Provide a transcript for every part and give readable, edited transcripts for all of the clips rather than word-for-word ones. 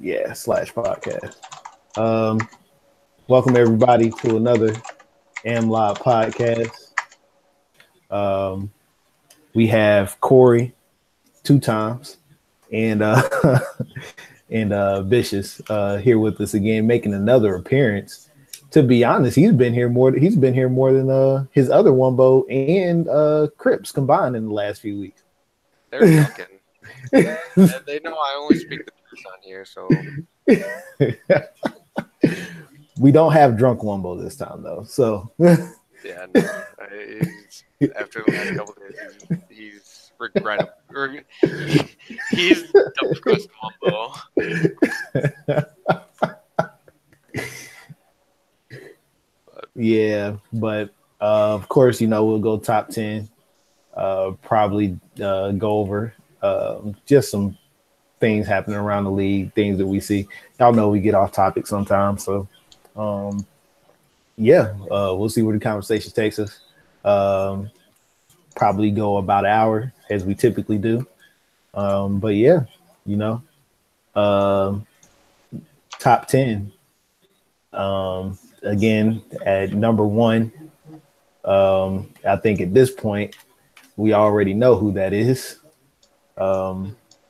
Yeah, slash podcast. Welcome everybody to another AMLoB Podcast. We have Corey 2 times and and Vicious here with us again, making another appearance. To be honest, he's been here more than his other Wumbo and Crips combined in the last few weeks. They're talking. They know I only speak the truth on here, so we don't have drunk Wumbo this time though. So yeah, no. After the last couple of days, he's regretting. He's double crust Wumbo. Yeah, but of course, we'll go top 10. Probably go over just some things happening around the league, things that we see. Y'all know we get off topic sometimes, so we'll see where the conversation takes us. Probably go about an hour as we typically do. But yeah, top 10. Again, at number 1, I think at this point we already know who that is.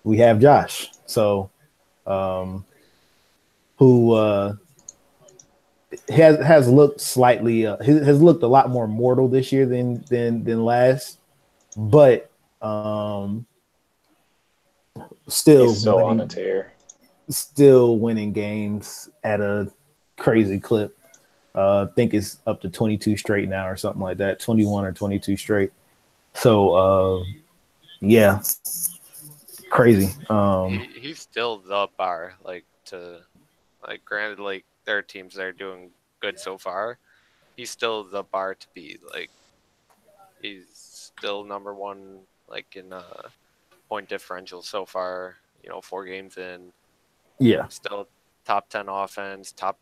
We have Josh, so who has looked slightly has looked a lot more mortal this year than last, but still on a tear, still winning games at a crazy clip. I think it's up to 22 straight now or something like that, 21 or 22 straight. So yeah, crazy. He's still the bar, granted, there are teams that are doing good so far. He's still the bar to beat. He's still number 1, in point differential so far. 4 games in. Yeah, still top 10 offense, top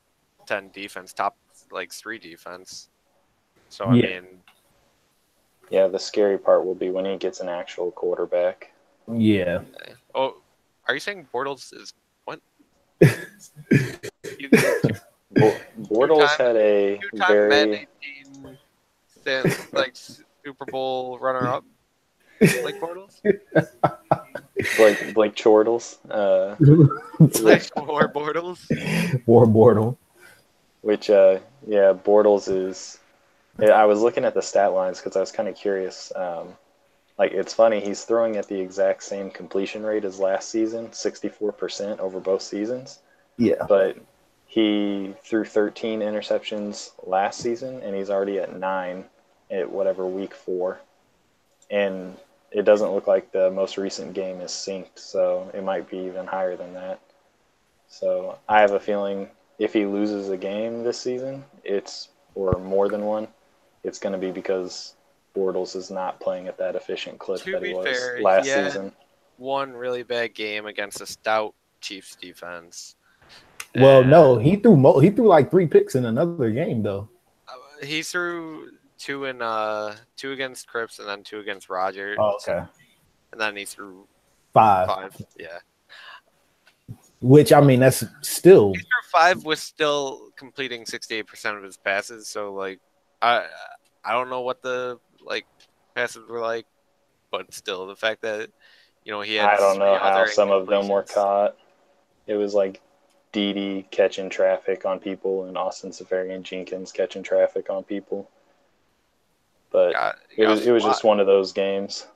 10 defense, top 3 defense. So I mean, yeah, the scary part will be when he gets an actual quarterback. Yeah. Oh, are you saying Bortles is what? Bortles had a very Super Bowl runner-up, like Bortles. Blake Chortles. War Bortles. War Bortle. Which, Bortles is. I was looking at the stat lines because I was kind of curious. It's funny, he's throwing at the exact same completion rate as last season, 64% over both seasons. Yeah. But he threw 13 interceptions last season, and he's already at 9 at week 4. And it doesn't look like the most recent game is synced, so it might be even higher than that. So I have a feeling if he loses a game this season, or more than one, it's going to be because Bortles is not playing at that efficient clip that he was last season. One really bad game against a stout Chiefs defense. Well, no, he threw like 3 picks in another game though. He threw 2 against Crips and then 2 against Rodgers. Oh, okay. And then he threw 5. Yeah. Which, I mean, that's still... He threw 5 with still completing 68% of his passes. So, I don't know what the, passes were like. But still, the fact that, he had... I don't know how some of them were caught. It was Dede catching traffic on people and Austin Seferian-Jenkins catching traffic on people. But it was just one of those games.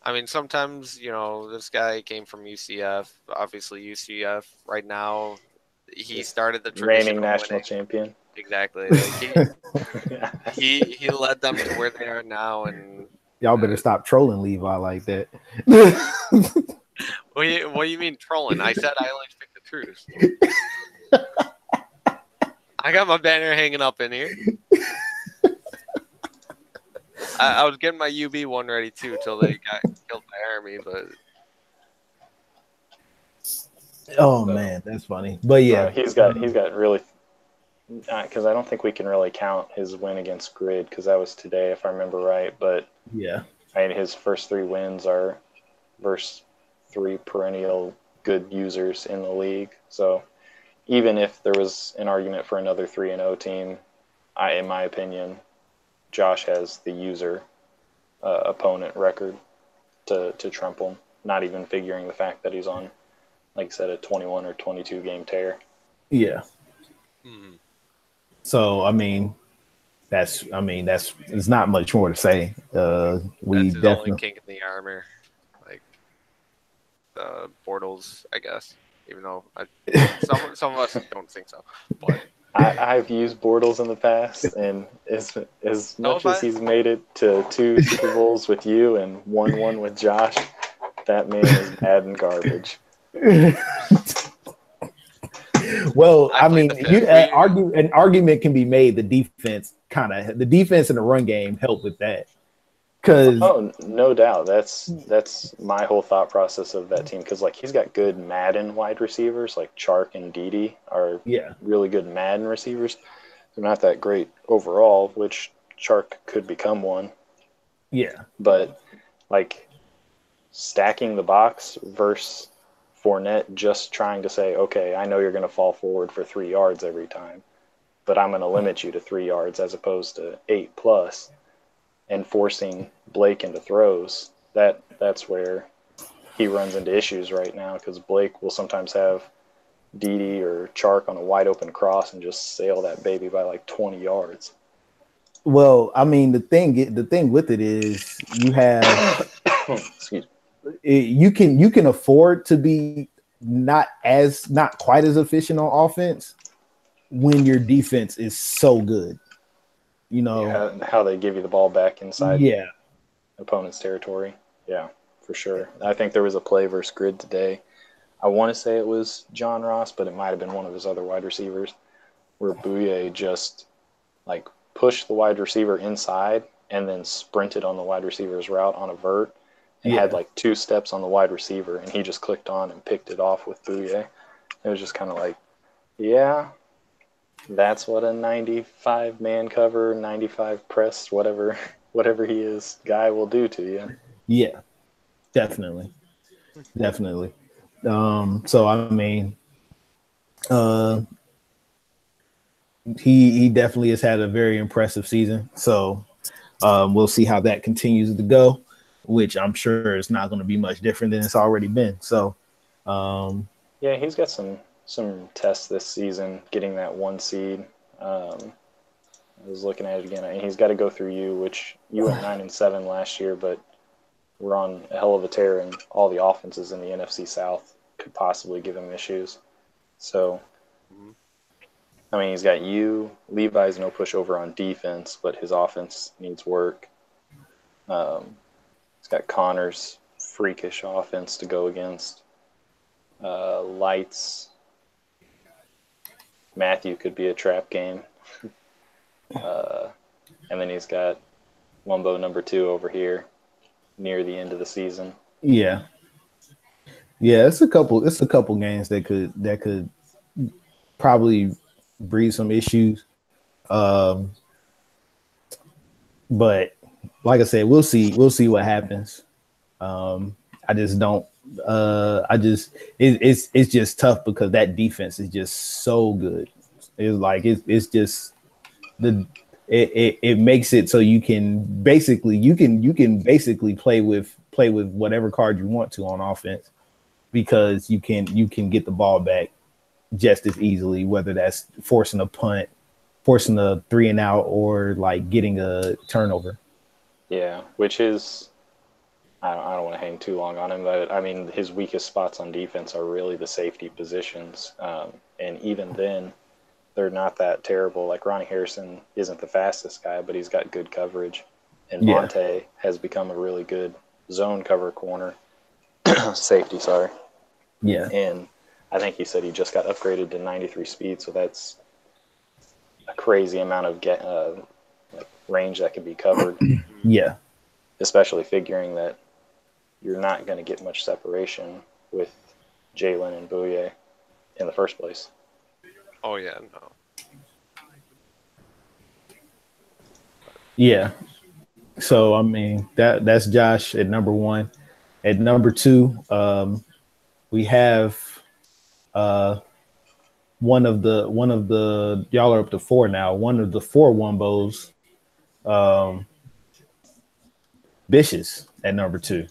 I mean, sometimes, this guy came from UCF. Obviously, UCF right now, he started the tradition reigning national champion. Exactly. He led them to where they are now. And y'all better stop trolling Levi like that. What do you mean trolling? I said I only speak the truth. I got my banner hanging up in here. I was getting my UB one ready too till they got killed by Army, but man, that's funny. But yeah, he's got really, because I don't think we can really count his win against Grid because that was today if I remember right. But yeah, his first 3 wins are versus 3 perennial good users in the league. So even if there was an argument for another 3-0 team, in my opinion, Josh has the user opponent record to trump him, not even figuring the fact that he's on, like I said, a 21 or 22 game tear. Yeah. Mhm. So, there's not much more to say. We That's his definitely only kink in the armor, like the Bortles, I guess. Even though some of us don't think so, but I've used Bortles in the past, and as much as he's made it to 2 Super Bowls with you and 1 with Josh, that man is Madden garbage. Well, I played the fifth. an argument can be made. The defense and the run game help with that. Oh, no doubt. That's my whole thought process of that team. Because like he's got good Madden wide receivers, like Chark and Dede are really good Madden receivers. They're not that great overall, which Chark could become one. Yeah, but like stacking the box versus Fournette just trying to say, okay, I know you're going to fall forward for 3 yards every time, but I'm going to limit you to 3 yards as opposed to 8+, and forcing Blake into throws. That's where he runs into issues right now, because Blake will sometimes have Dede or Chark on a wide open cross and just sail that baby by like 20 yards. Well, I mean, the thing with it is you have Excuse me. You can afford to be not quite as efficient on offense when your defense is so good. You know how they give you the ball back inside opponent's territory. Yeah, for sure. I think there was a play versus Grid today. I want to say it was John Ross, but it might have been one of his other wide receivers, where Bouye just like pushed the wide receiver inside and then sprinted on the wide receiver's route on a vert and had like 2 steps on the wide receiver, and he just clicked on and picked it off with Bouye. It was just kind of like, yeah, that's what a 95 man cover, 95 press, whatever he is, guy will do to you. Yeah, definitely. So I mean, he definitely has had a very impressive season. So we'll see how that continues to go, which I'm sure is not going to be much different than it's already been. So yeah, he's got some tests this season, getting that 1 seed. I was looking at it again, and he's got to go through you, which you went 9-7 last year, but we're on a hell of a tear, and all the offenses in the NFC South could possibly give him issues. So, I mean, he's got you. Levi's no pushover on defense, but his offense needs work. He's got Connor's freakish offense to go against. Lights. Matthew could be a trap game. And then he's got Wumbo number 2 over here near the end of the season. Yeah, it's a couple games that could probably breed some issues. But like I said, we'll see what happens. I just don't. It's just tough because that defense is just so good. It's like it's just it makes it so you can basically play with whatever card you want to on offense, because you can get the ball back just as easily, whether that's forcing a punt, forcing a 3 and out, or like getting a turnover. Yeah, which is, I don't want to hang too long on him, but I mean, his weakest spots on defense are really the safety positions. And even then, they're not that terrible. Like Ronnie Harrison isn't the fastest guy, but he's got good coverage. And Monte has become a really good zone cover corner. Safety, sorry. Yeah. And I think he said he just got upgraded to 93 speed, so that's a crazy amount of range that can be covered. Yeah. Especially figuring that you're not going to get much separation with Jalen and Bouye in the first place. Oh, yeah, no. Yeah. So, I mean, that's Josh at number 1. At number 2, we have one of the y'all are up to 4 now. One of the 4 Wombos, Vicious at number 2.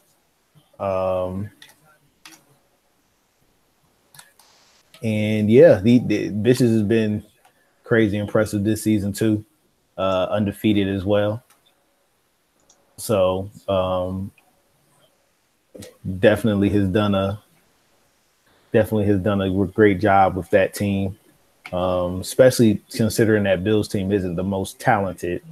And yeah, the Vicious has been crazy impressive this season too, undefeated as well. So definitely has done a great job with that team, especially considering that Bills team isn't the most talented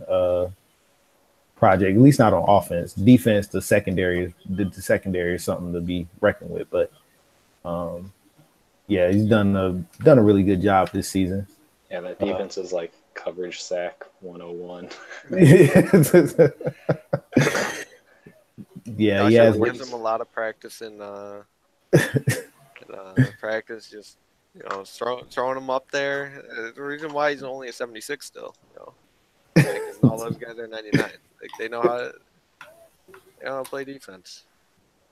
project, at least not on offense. Defense, the secondary is something to be reckoned with. But yeah, he's done a really good job this season. Yeah, that defense is like coverage sack 101. Yeah, yeah. Gives him a lot of practice in practice, just throwing him up there. The reason why he's only a 76 still, because all those guys are 99. Like they know how to play defense.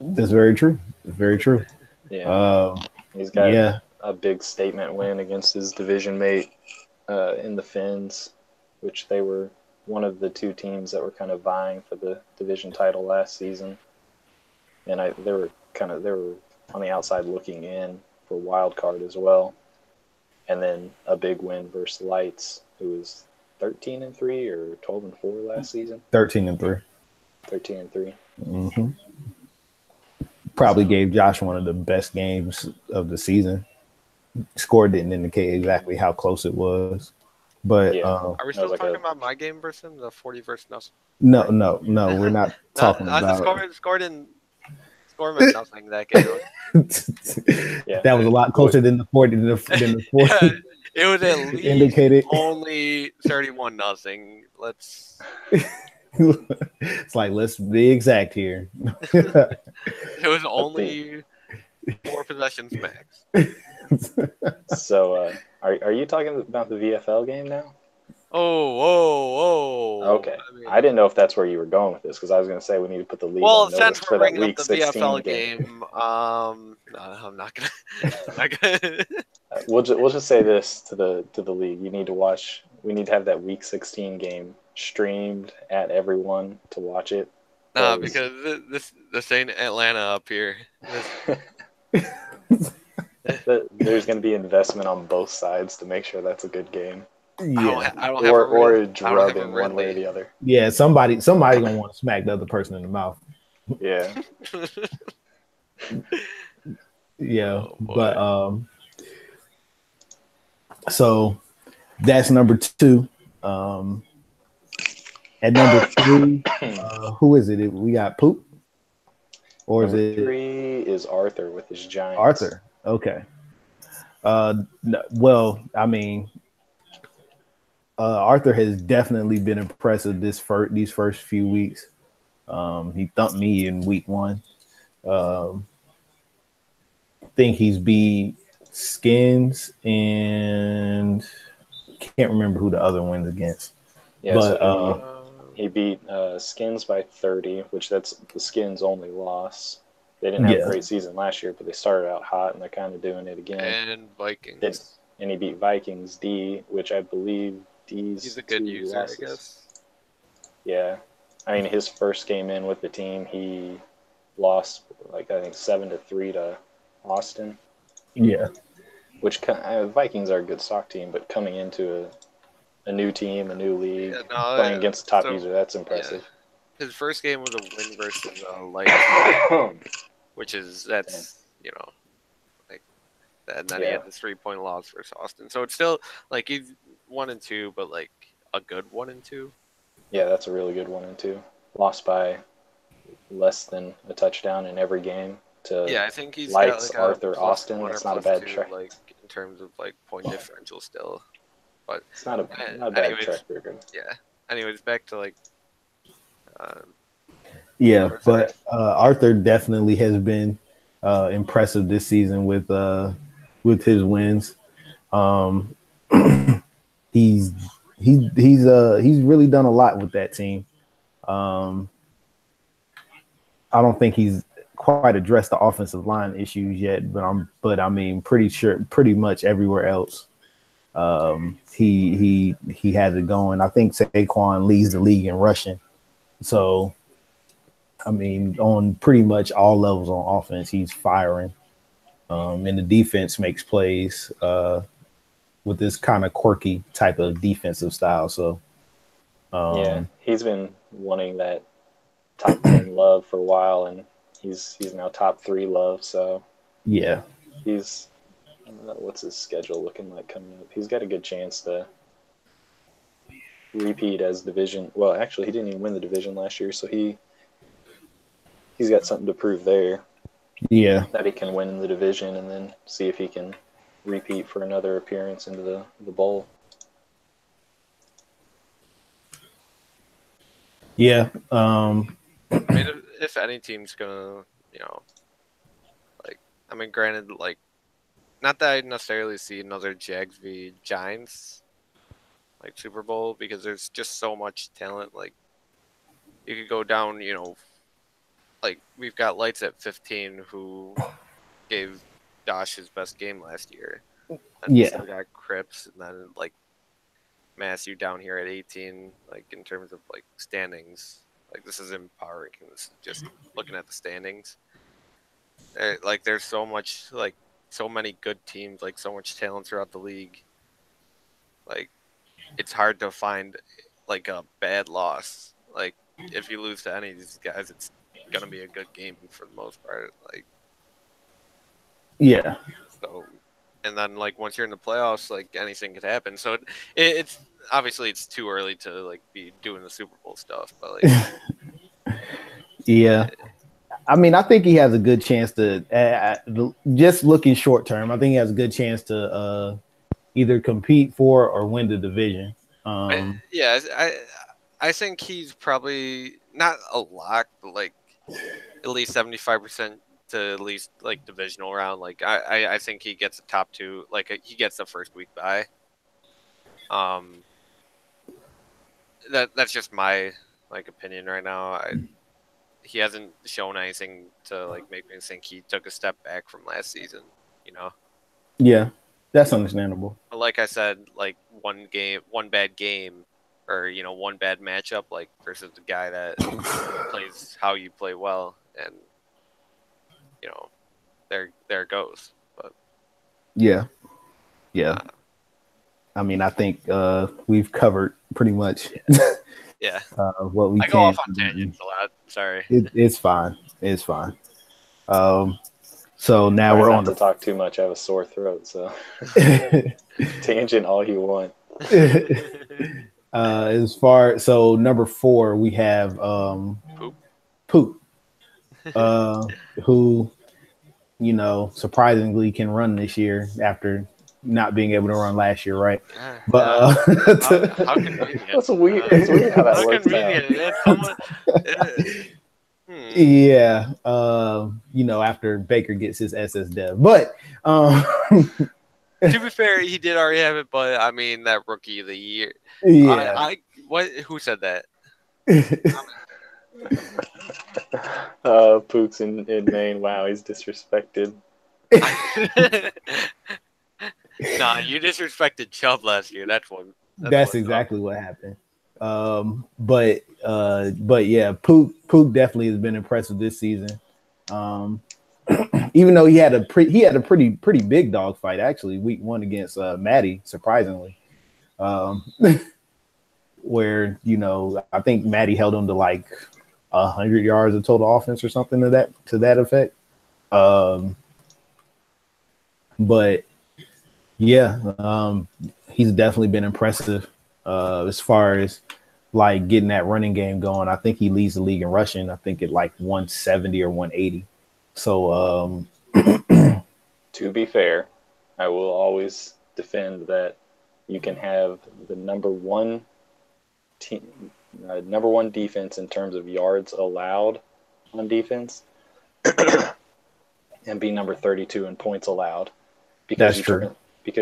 That's very true. Very true. Yeah, he's got a big statement win against his division mate in the Finns, which they were one of the 2 teams that were kind of vying for the division title last season, and they were on the outside looking in for wild card as well. And then a big win versus Lights, who was 13-3 or 12-4 last season. 13-3. 13-3. Mm-hmm. Probably gave Josh one of the best games of the season. Score didn't indicate exactly how close it was, but are we still talking about my game versus him, the 40 versus nothing? No, we're not talking about. The score meant nothing that game. That was a lot closer than the 40. Than the 40. Yeah, it was at least indicated only 31-0. Let's. It's like, let's be exact here. It was only 4 possessions max. So, are you talking about the VFL game now? Oh. Okay. I didn't know if that's where you were going with this, because I was going to say we need to put the league on notice for that Week 16 game. No, I'm not gonna. We'll just say this to the league: you need to watch. We need to have that Week 16 game streamed at everyone to watch it. Nah, because this ain't Atlanta up here. There's going to be investment on both sides to make sure that's a good game. Yeah, I don't or a drug in one way or the other. Yeah, somebody gonna want to smack the other person in the mouth. Yeah. Yeah, but so that's number 2. At number 3, who is it? We got Poop, or number is it 3 is Arthur with his Giants. Arthur. Okay. Well, I mean, Arthur has definitely been impressive these first few weeks. He thumped me in week 1. I think he's beat Skins and can't remember who the other one's against. Yeah, but he beat Skins by 30, which that's the Skins' only loss. They didn't have a great season last year, but they started out hot, and they're kind of doing it again. And Vikings. And he beat Vikings D, which I believe he's a good user, losses. I guess. Yeah. I mean, his first game in with the team, he lost, I think 7-3 to Austin. Yeah. Which Vikings are a good stock team, but coming into a new team, a new league, playing against the top user, that's impressive. Yeah. His first game was a win versus Lights, which is and then he had the 3-point loss versus Austin. So it's still he's 1-2, but a good 1-2. Yeah, that's a really good 1-2. Lost by less than a touchdown in every game to I think he's Lights, got Arthur, Austin. That's not a bad track. In terms of point differential still. But it's not a bad track record. Yeah. Anyways, back to but Arthur definitely has been impressive this season with his wins. He's really done a lot with that team. I don't think he's quite addressed the offensive line issues yet, but I mean, pretty much everywhere else, he has it going. I think Saquon leads the league in rushing, so I mean, on pretty much all levels on offense, he's firing. And the defense makes plays with this kind of quirky type of defensive style. So, yeah, he's been wanting that top 10 love for a while, and he's now top 3 love. So, yeah, he's what's his schedule looking like coming up? He's got a good chance to repeat as division. Well, actually, he didn't even win the division last year, so he's got something to prove there. Yeah, that he can win in the division, and then see if he can repeat for another appearance into the bowl. Yeah. I mean, if any team's gonna, granted, not that I necessarily see another Jags v Giants Super Bowl, because there's just so much talent. You could go down, we've got Lights at 15 who gave Josh his best game last year. And Yeah. still got Cripps, and then Matthew down here at 18. In terms of standings, this isn't power rankings. This is just looking at the standings. There's so much, so many good teams, so much talent throughout the league. It's hard to find a bad loss. If you lose to any of these guys, it's gonna be a good game for the most part. Yeah. So, and then once you're in the playoffs, anything could happen. So it's obviously it's too early to be doing the Super Bowl stuff, but yeah. I mean, I think he has a good chance to just looking short term. I think he has a good chance to either compete for or win the division. I think he's probably not a lock, but at least 75% to at least divisional round. I think he gets the top 2. He gets the first week bye. That's just my opinion right now. He hasn't shown anything to make me think he took a step back from last season. Yeah, that's understandable. But like I said, one bad game, or one bad matchup, versus the guy that plays how you play well, and there it goes. But yeah. I mean, I think we've covered pretty much. Yeah. What we I can. go off on tangents a lot. Sorry. It's fine. It's fine. So now Try we're not on to talk too much. I have a sore throat, so tangent all you want. So number 4 we have Poop. Who surprisingly can run this year after not being able to run last year, right? But how convenient. That's weird. It's weird how that works out. Yeah, after Baker gets his SS dev, but to be fair, he did already have it. But I mean, that rookie of the year. Yeah. Who said that? Pooks in Maine. Wow, he's disrespected. Nah, you disrespected Chubb last year. That's exactly what happened. But yeah, Pook definitely has been impressive this season. Even though he had a pretty big dog fight actually week 1 against Maddie, surprisingly. Where I think Maddie held him to 100 yards of total offense or something to that effect. But yeah, he's definitely been impressive as far as getting that running game going. I think he leads the league in rushing. I think at 170 or 180. So to be fair, I will always defend that you can have the number one defense in terms of yards allowed on defense and be number 32 in points allowed because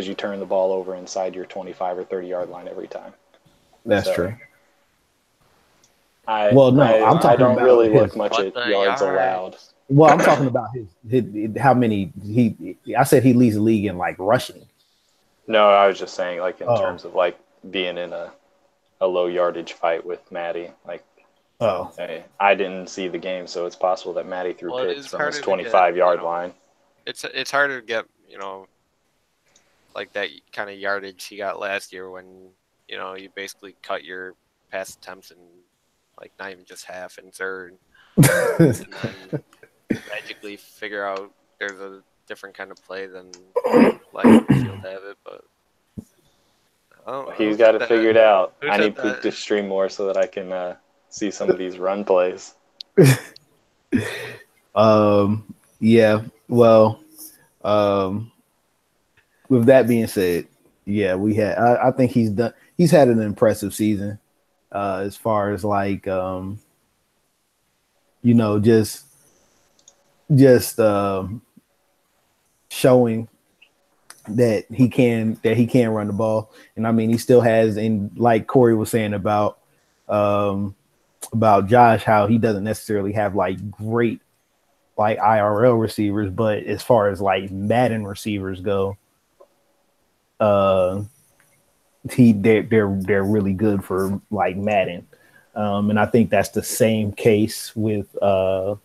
you turn the ball over inside your 25 or 30 yard line every time. That's true. I don't really look much at yards allowed Well, I'm talking about his how many he. I said he leads the league in like rushing. No, I was just saying, like, in Oh. terms of, like, being in a low yardage fight with Matty. Like, Oh, I didn't see the game, so it's possible that Matty threw Well, it picks is from his harder to get, 25-yard line. It's harder to get, like that kind of yardage he got last year when, you basically cut your pass attempts in like not even just half in third, and then magically figure out there's a different kind of play than like field have it, but He's got to figure it out. Who I said need Pook that? to stream more so that I can see some of these run plays. yeah. Well, with that being said, yeah, I think he's had an impressive season, as far as like, just showing that he can run the ball. And I mean, he still has, and like Corey was saying about Josh, how he doesn't necessarily have like great like IRL receivers, but as far as like Madden receivers go, they're really good for like Madden. And I think that's the same case with case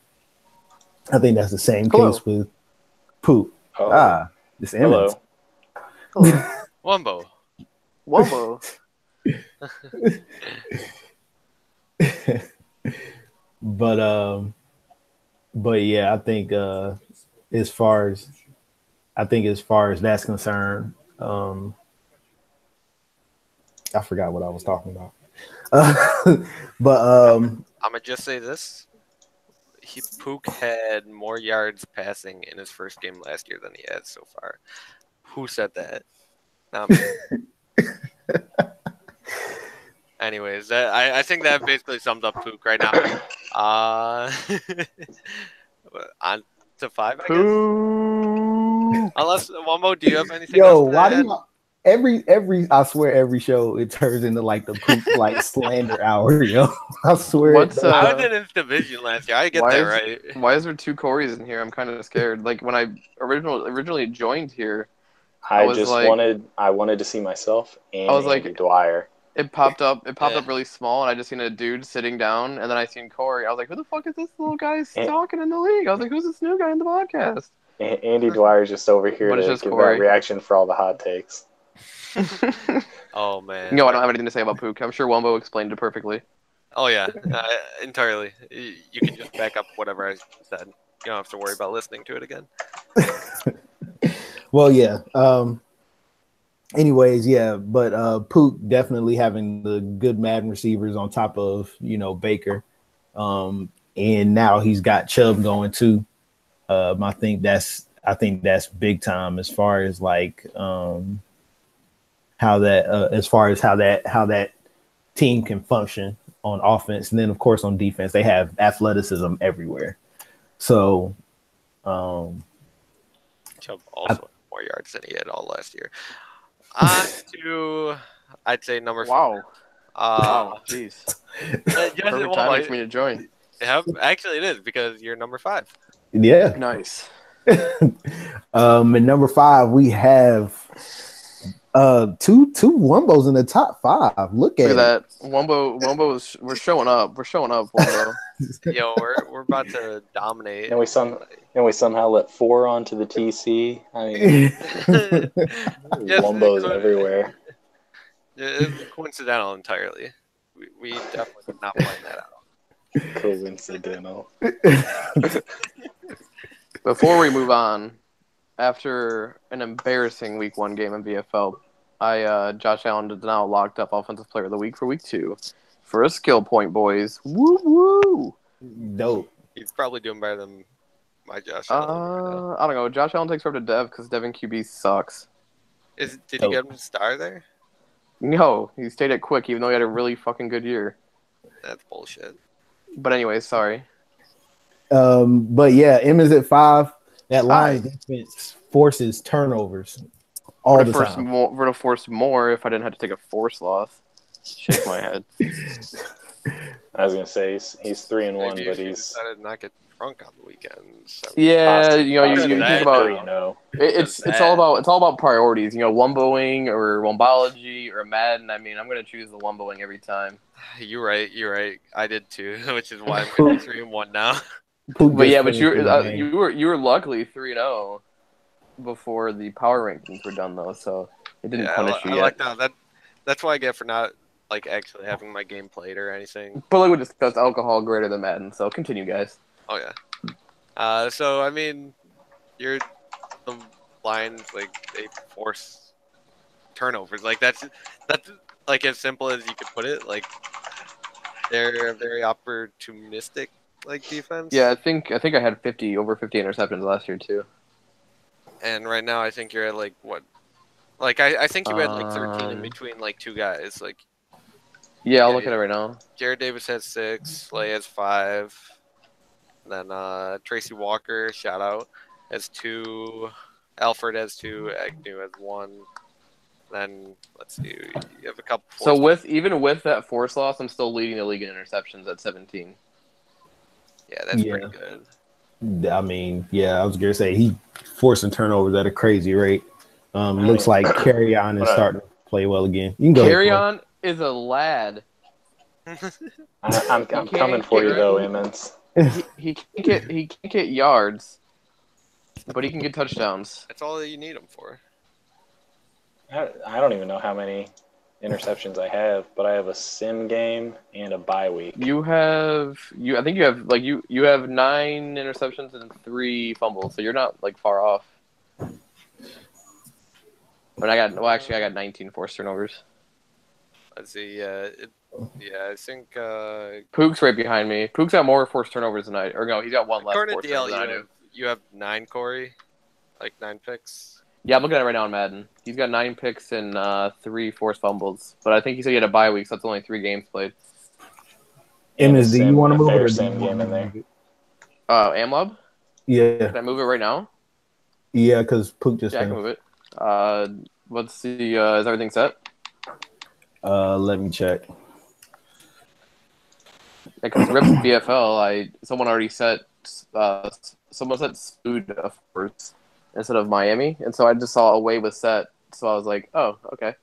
with Poop. Oh. This Emmons. Hello. Wumbo. But yeah, I think as far as that's concerned, I forgot what I was talking about. But I'm gonna just say this: Pook had more yards passing in his first game last year than he had so far. Who said that? Not me. Anyways, I think that basically sums up Pook right now. On to 5, I guess. Unless Wumbo, do you have anything else to add? I swear every show it turns into like the Poop like slander hour, yo. I swear. What's I was in his division last year. I get that right. Why is there 2 Corys in here? I'm kind of scared. Like when I originally joined here, I wanted to see myself and I was like, Andy Dwyer. It popped up really small, and I just seen a dude sitting down, and then I seen Corey. I was like, who the fuck is this little guy talking in the league? I was like, who's this new guy in the podcast? Andy Dwyer's just over here to give Corey. that reaction for all the hot takes. Oh, man. No, I don't have anything to say about Pook. I'm sure Wumbo explained it perfectly. Oh, yeah, entirely. You can just back up whatever I said. You don't have to worry about listening to it again. Well, yeah. Anyways, yeah, but Pook definitely having the good Madden receivers on top of, Baker. And now he's got Chubb going too. I think that's big time as far as like how that team can function on offense. And then of course on defense, they have athleticism everywhere. So Chubb also had more yards than he had all last year. On to, I'd say number 4. Wow, jeez. Perfect timing for me to join. Yeah, actually it is because you're number 5. Yeah. Nice. At number 5, we have two Wumbos in the top 5. Look at that. Wumbo we're showing up. We're showing up, Wumbo. Yo, we're about to dominate. And we somehow let 4 onto the TC. I mean, Wumbos everywhere. It's coincidental entirely. We definitely did not plan that out. Coincidental. Before we move on, after an embarrassing Week 1 game in VFL, Josh Allen is now locked up Offensive Player of the Week for Week 2 for a skill point, boys. Woo woo! Dope. He's probably doing better than my Josh Allen. I don't know. Josh Allen takes over to Dev because Devin QB sucks. Did he get him a star there? No, he stayed at Quick even though he had a really fucking good year. That's bullshit. But anyways, sorry. But yeah, M is at 5. That line defense forces turnovers all the time. Would have forced more if I didn't have to take a force loss. Shake my head. I was gonna say he's 3-1, Maybe but if you he's decided to not get drunk on the weekends. Yeah, you think about 3-0. it's all about priorities. Wumboing or Wombology or Madden. I mean, I'm gonna choose the Wumboing every time. You're right. I did too, which is why I'm going to be 3-1 now. But you were luckily 3-0 before the power rankings were done though, so it didn't punish you yet. I like that. That's what I get for not like actually having my game played or anything. But like we discussed, alcohol greater than Madden. So continue, guys. Oh yeah. So I mean, the Lions they force turnovers. Like that's like as simple as you could put it. Like they're a very opportunistic defense. Yeah, I think I had over 50 interceptions last year too. And right now I think you're at what? I think you had 13 in between two guys. Yeah, I'll look at it right now. Jared Davis has 6, Slay has 5. Then Tracy Walker, shout out, has 2. Alfred has 2. Agnew has 1. Then let's see, you have a couple. So even with that force loss, I'm still leading the league in interceptions at 17. Yeah, that's pretty good. I mean, I was gonna say he forcing turnovers at a crazy rate. Looks like Carry On is starting to play well again. You can go. Carry On is a lad. I'm coming for you though, Emmons. He can't get yards, but he can get touchdowns. That's all that you need him for. I don't even know how many interceptions I have, but I have a sim game and a bye week. I think you have you have 9 interceptions and 3 fumbles, so you're not far off. But I got 19 forced turnovers. Let's see. I think Pook's right behind me. Pook's got more forced turnovers than I. Or no, he's got 1 less. According to DL, you have 9, Corey. 9 picks. Yeah, I'm looking at it right now on Madden. He's got 9 picks and 3 forced fumbles. But I think he said he had a bye week, so that's only 3 games played. Emmons, do you want to move it or same game in there? AMLoB? Yeah. Can I move it right now? Yeah, because Pook just. Yeah, I can move it. Let's see. Is everything set? Let me check. Because Rip VFL, someone already set Spood first instead of Miami, and so I just saw Away was set, so I was like, oh, okay.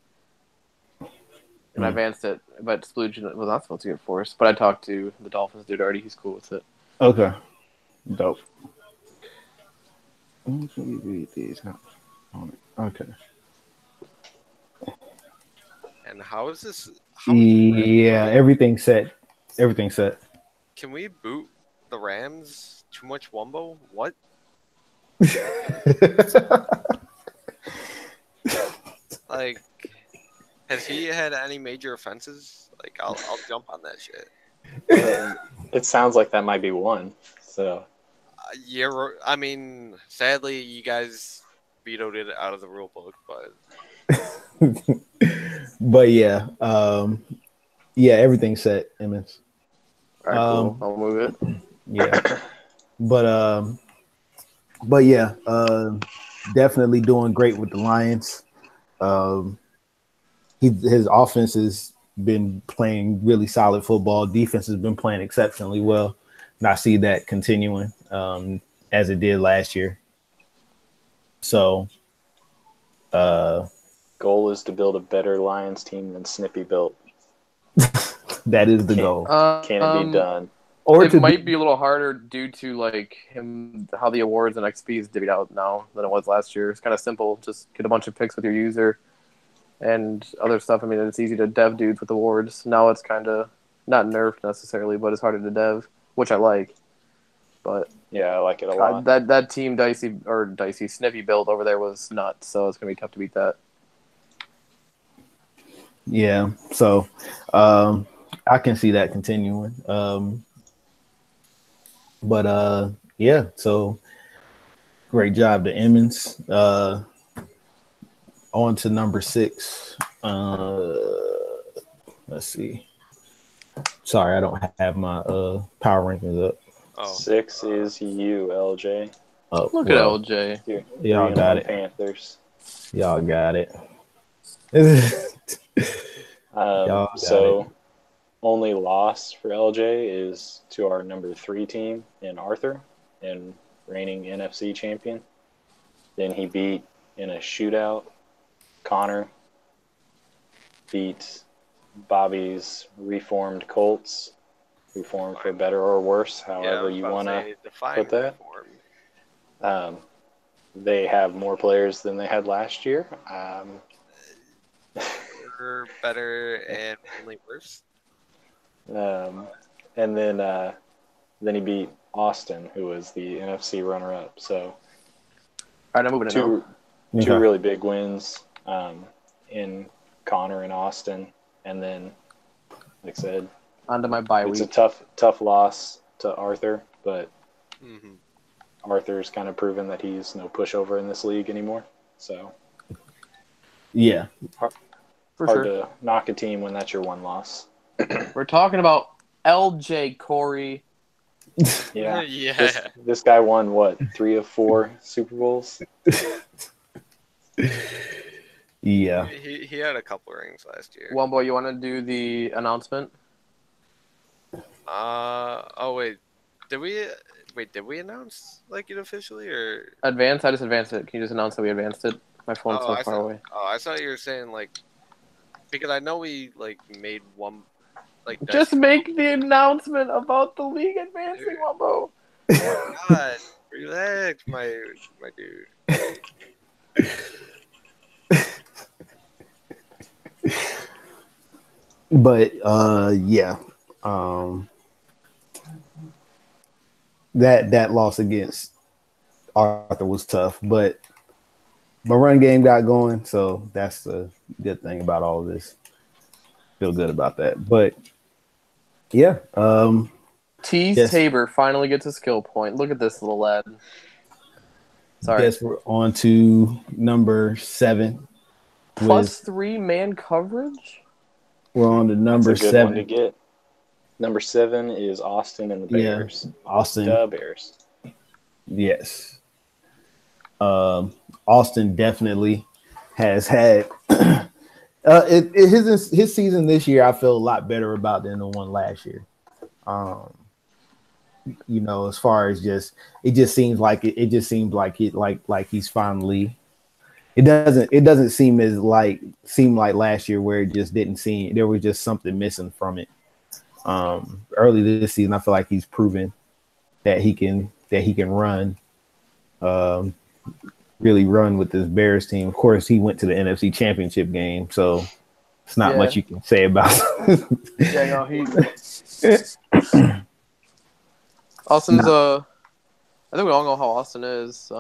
And I advanced it, but Splooge was not supposed to get forced, but I talked to the Dolphins dude already, he's cool with it. Okay. Dope. Okay. And how is this? Everything's set. Everything's set. Can we boot the Rams? Too much Wumbo? What? Has he had any major offenses? I'll jump on that shit. It sounds like that might be one. So. I mean, sadly, you guys vetoed it out of the rule book, but. But everything's set, Emmons. All right, cool. I'll move it. Yeah, but definitely doing great with the Lions. His offense has been playing really solid football. Defense has been playing exceptionally well, and I see that continuing as it did last year. So, goal is to build a better Lions team than Snippy built. That is the goal. Can it be done? Or it might be a little harder due to how the awards and XP is divvied out now than it was last year. It's kind of simple. Just get a bunch of picks with your user and other stuff. I mean, it's easy to dev dudes with awards. Now it's kind of not nerfed necessarily, but it's harder to dev, which I like. But yeah, I like it a lot. That team Snippy build over there was nuts, so it's gonna be tough to beat that. Yeah, so I can see that continuing. So great job to Emmons. On to number 6. Let's see. Sorry, I don't have my power rankings up. Oh. 6 is you, LJ. Oh, look at LJ. Here, y'all got it. Panthers. Y'all got it. Only loss for LJ is to our number 3 team in Arthur. and reigning NFC champion. Then he beat in a shootout Connor, beat Bobby's reformed Colts, reformed for better or worse, however you want to put that. They have more players than they had last year. Better and mainly worse. And then he beat Austin, who was the NFC runner-up. So, All right, I'm moving two really big wins in Connor and Austin, and then, like I said, onto my bye week. It's a tough loss to Arthur, but Arthur's kind of proven that he's no pushover in this league anymore. So, yeah, hard to knock a team when that's your one loss. We're talking about LJ Corey. Yeah. This guy won, what, 3 of 4 Super Bowls? Yeah. He had a couple rings last year. One boy, you want to do the announcement? Did we announce like it officially or advance? I just advanced it. Can you just announce that we advanced it? My phone's so far away. Oh, I thought you were saying like because I know we like made one like just make the announcement about the league advancing, Wumbo. Oh God, relax, my dude. But yeah, that loss against Arthur was tough, but my run game got going, so that's the good thing about all of this. Feel good about that, but yeah. Tabor finally gets a skill point. Look at this little lad. Sorry. Guess we're on to number 7. +3 man coverage. We're on to number That's a good 7 one to get. Number 7 is Austin and the Bears. Yeah, Austin. The Bears. Yes. Austin definitely has had his season this year. I feel a lot better about than the one last year. You know, as far as it just seems like he's finally. It doesn't seem like last year where it just didn't seem there was just something missing from it. Early this season, I feel like he's proven that he can run, really run with this Bears team. Of course, he went to the NFC Championship game, so it's not much you can say about. Austin's I think we all know how Austin is.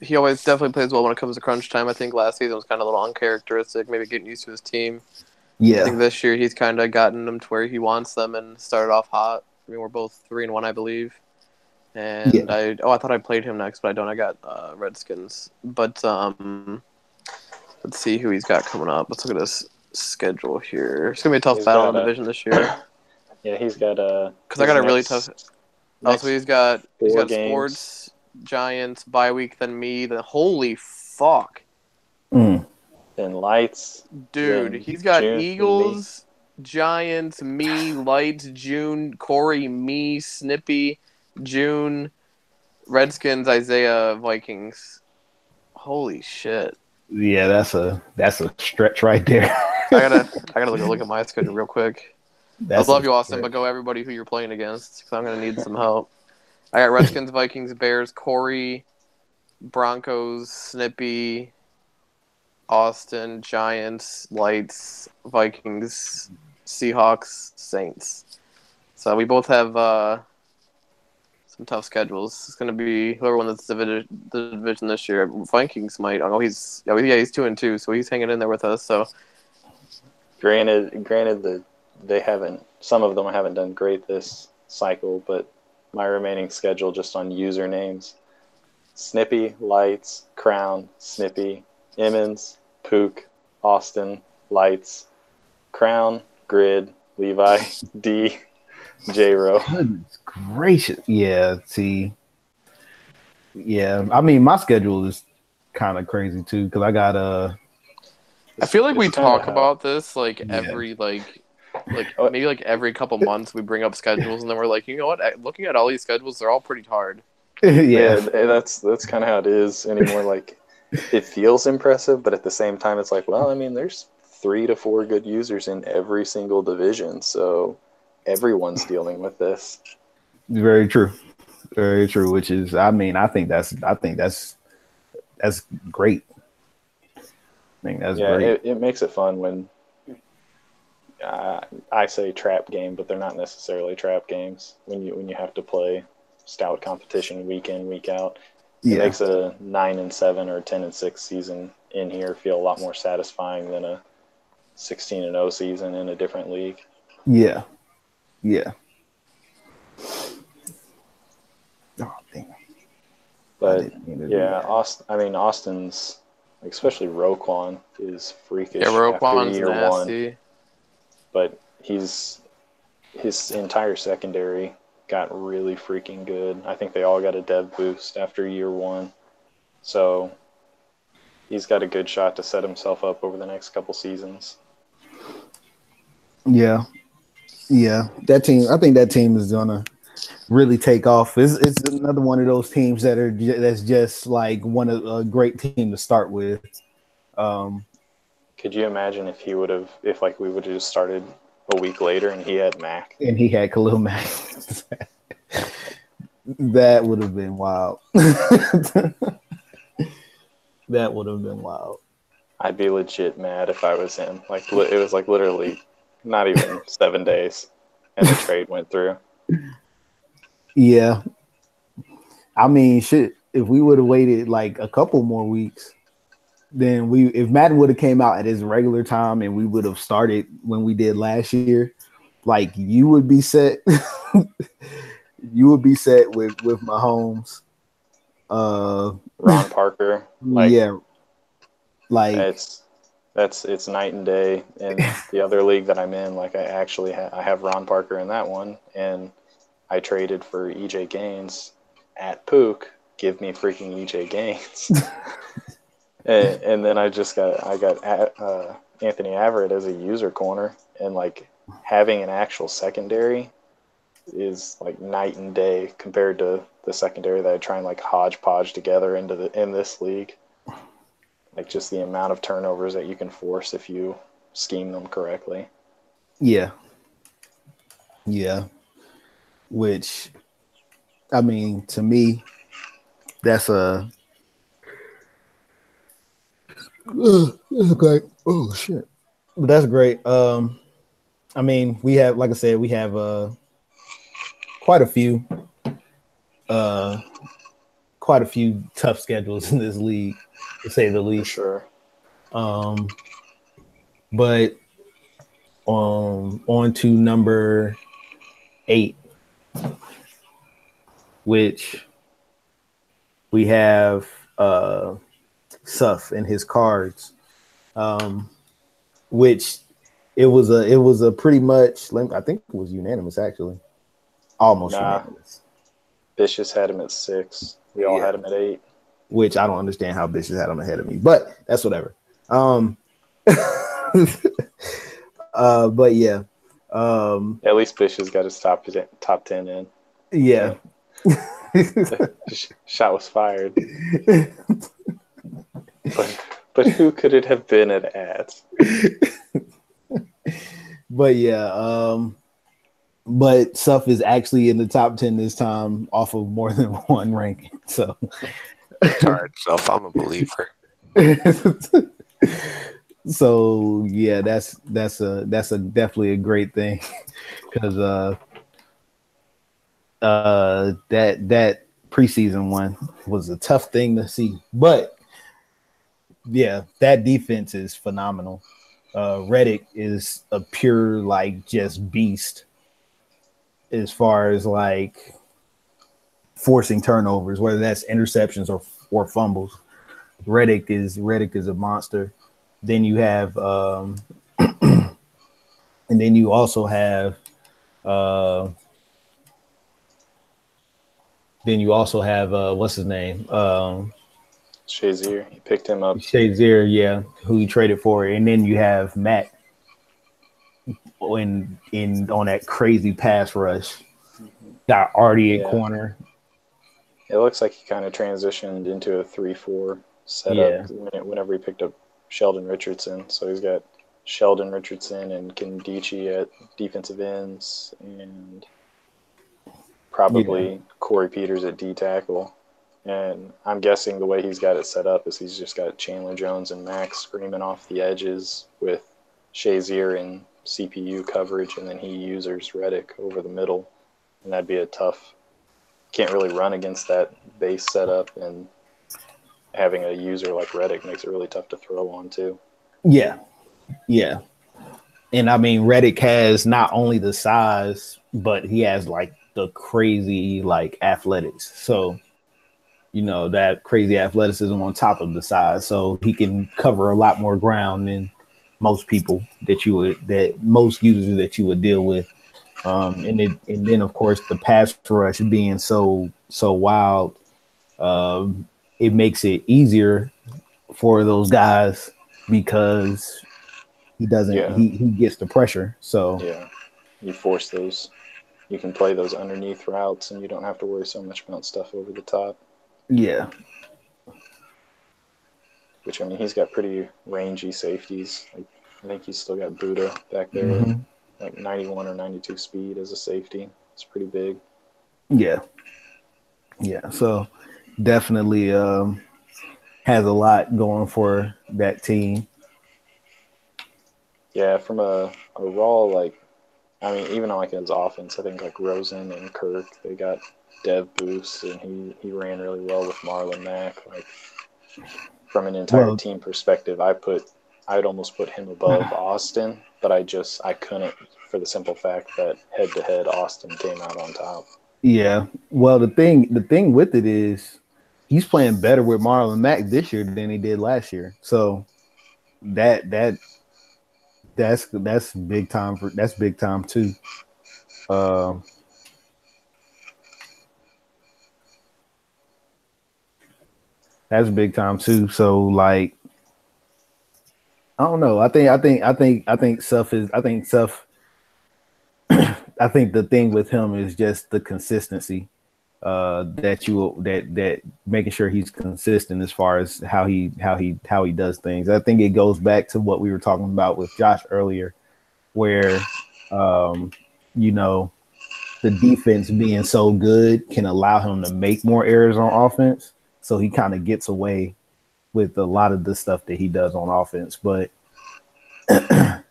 He always definitely plays well when it comes to crunch time. I think last season was kind of a little uncharacteristic, maybe getting used to his team. Yeah. I think this year he's kind of gotten them to where he wants them and started off hot. I mean, we're both 3-1, I believe. And I thought I played him next, but I don't. I got Redskins. But let's see who he's got coming up. Let's look at his schedule here. It's gonna be a tough battle in the division this year. Yeah, he's got because I got a really tough. Also, he's got Sports, Giants, bye week, then me. Then holy fuck. Then Lights. Dude, he's got June, Eagles, Giants, me, Lights, June, Corey, me, Snippy, June, Redskins, Isaiah, Vikings. Holy shit. Yeah, that's a stretch right there. I gotta look at my schedule real quick. I love you, Austin, but go everybody who you're playing against because I'm gonna need some help. I got Redskins, Vikings, Bears, Corey, Broncos, Snippy, Austin, Giants, Lights, Vikings, Seahawks, Saints. So we both have some tough schedules. It's going to be whoever wins the division this year. Vikings might. Oh, he's 2-2, so he's hanging in there with us. So, granted, some of them haven't done great this cycle, but my remaining schedule just on usernames: Snippy, Lights, Crown, Snippy, Emmons, Pook, Austin, Lights, Crown, Grid, Levi, D, J-Ro. Goodness gracious. Yeah, see. Yeah, I mean, my schedule is kind of crazy, too, because I got I feel like we talk about this, every, Like maybe like every couple months we bring up schedules and then we're like, you know what? Looking at all these schedules, they're all pretty hard. Yeah, that's kind of how it is anymore. Like, it feels impressive, but at the same time, it's like, well, I mean, there's 3 to 4 good users in every single division, so everyone's dealing with this. Very true. Very true. Which is, I mean, I think that's great. I think that's great. It makes it fun when I say trap game, but they're not necessarily trap games. When you have to play stout competition week in, week out, it makes a 9-7 or 10-6 season in here feel a lot more satisfying than a 16-0 season in a different league. Yeah. Oh, damn. But yeah, Austin's, especially Roquan, is freakish. Yeah, Roquan's after year nasty. 1. But his entire secondary got really freaking good. I think they all got a dev boost after year 1. So he's got a good shot to set himself up over the next couple seasons. Yeah. That team, I think that team is gonna really take off. It's another one of those teams that's just like a great team to start with. Could you imagine if we would have just started a week later and he had Mac? And he had Khalil Mack. That would have been wild. That would have been wild. I'd be legit mad if I was him. Like, it was like literally not even 7 days and the trade went through. Yeah. I mean, shit, if we would have waited like a couple more weeks, then if Madden would have came out at his regular time and we would have started when we did last year, like, you would be set. You would be set with Mahomes. Ron Parker. It's night and day. And the other league that I'm in, like, I have Ron Parker in that one, and I traded for EJ Gaines at Pook. Give me freaking EJ Gaines. and then I got Anthony Averett as a user corner, and like having an actual secondary is like night and day compared to the secondary that I try and like hodgepodge together in this league. Like, just the amount of turnovers that you can force if you scheme them correctly. Yeah. Which, I mean, to me, that's okay. Oh shit. But that's great. I mean, we have, like I said, quite a few tough schedules in this league, to say the least. For sure. But on to number 8, which we have Suff and his cards, which it was a pretty much, I think it was unanimous, actually. Almost unanimous. Vicious had him at 6. We all had him at 8. Which I don't understand how Vicious had him ahead of me, but that's whatever. But yeah. At least Vicious got his top 10 in. Yeah. Shot was fired. But who could it have been at ads? But yeah, but Suff is actually in the top 10 this time off of more than one ranking. So all right, Suff, I'm a believer. So yeah, that's definitely a great thing, because that preseason one was a tough thing to see, but yeah, that defense is phenomenal. Reddick is a pure, like, just beast as far as like forcing turnovers, whether that's interceptions or fumbles. Reddick is a monster. Then you have and then you also have what's his name? Shazier. He picked him up. Shazier, yeah, who he traded for. And then you have Matt in on that crazy pass rush. Got Artie at corner. It looks like he kind of transitioned into a 3-4 setup whenever he picked up Sheldon Richardson. So he's got Sheldon Richardson and Kendichi at defensive ends, and probably Corey Peters at D tackle. And I'm guessing the way he's got it set up is he's just got Chandler Jones and Max screaming off the edges with Shazier and CPU coverage, and then he users Reddick over the middle. And that'd be a tough – can't really run against that base setup, and having a user like Reddick makes it really tough to throw on too. Yeah. Yeah. And, I mean, Reddick has not only the size, but he has, like, the crazy, like, athletics. So – you know, that crazy athleticism on top of the size. So he can cover a lot more ground than most people that most users that you would deal with. And then of course the pass rush being so wild, it makes it easier for those guys because he doesn't he gets the pressure. So you force those, you can play those underneath routes and you don't have to worry so much about stuff over the top. Yeah. Which, I mean, he's got pretty rangy safeties. Like, I think he's still got Buddha back there, like 91 or 92 speed as a safety. It's pretty big. Yeah. Yeah. So definitely has a lot going for that team. Yeah, from a raw, like, I mean, even on like his offense, I think like Rosen and Kirk, they got Dev Boost, and he ran really well with Marlon Mack. Like, from an entire team perspective, I'd almost put him above Austin, but I couldn't, for the simple fact that head to head Austin came out on top. Yeah. Well, the thing with it is he's playing better with Marlon Mack this year than he did last year. So that's big time that's big time too. That's big time too. So like, I don't know. I think Suff is. I think Suff. I think the thing with him is just the consistency. That making sure he's consistent as far as how he does things. I think it goes back to what we were talking about with Josh earlier, where you know, the defense being so good can allow him to make more errors on offense. So he kind of gets away with a lot of the stuff that he does on offense. But it'll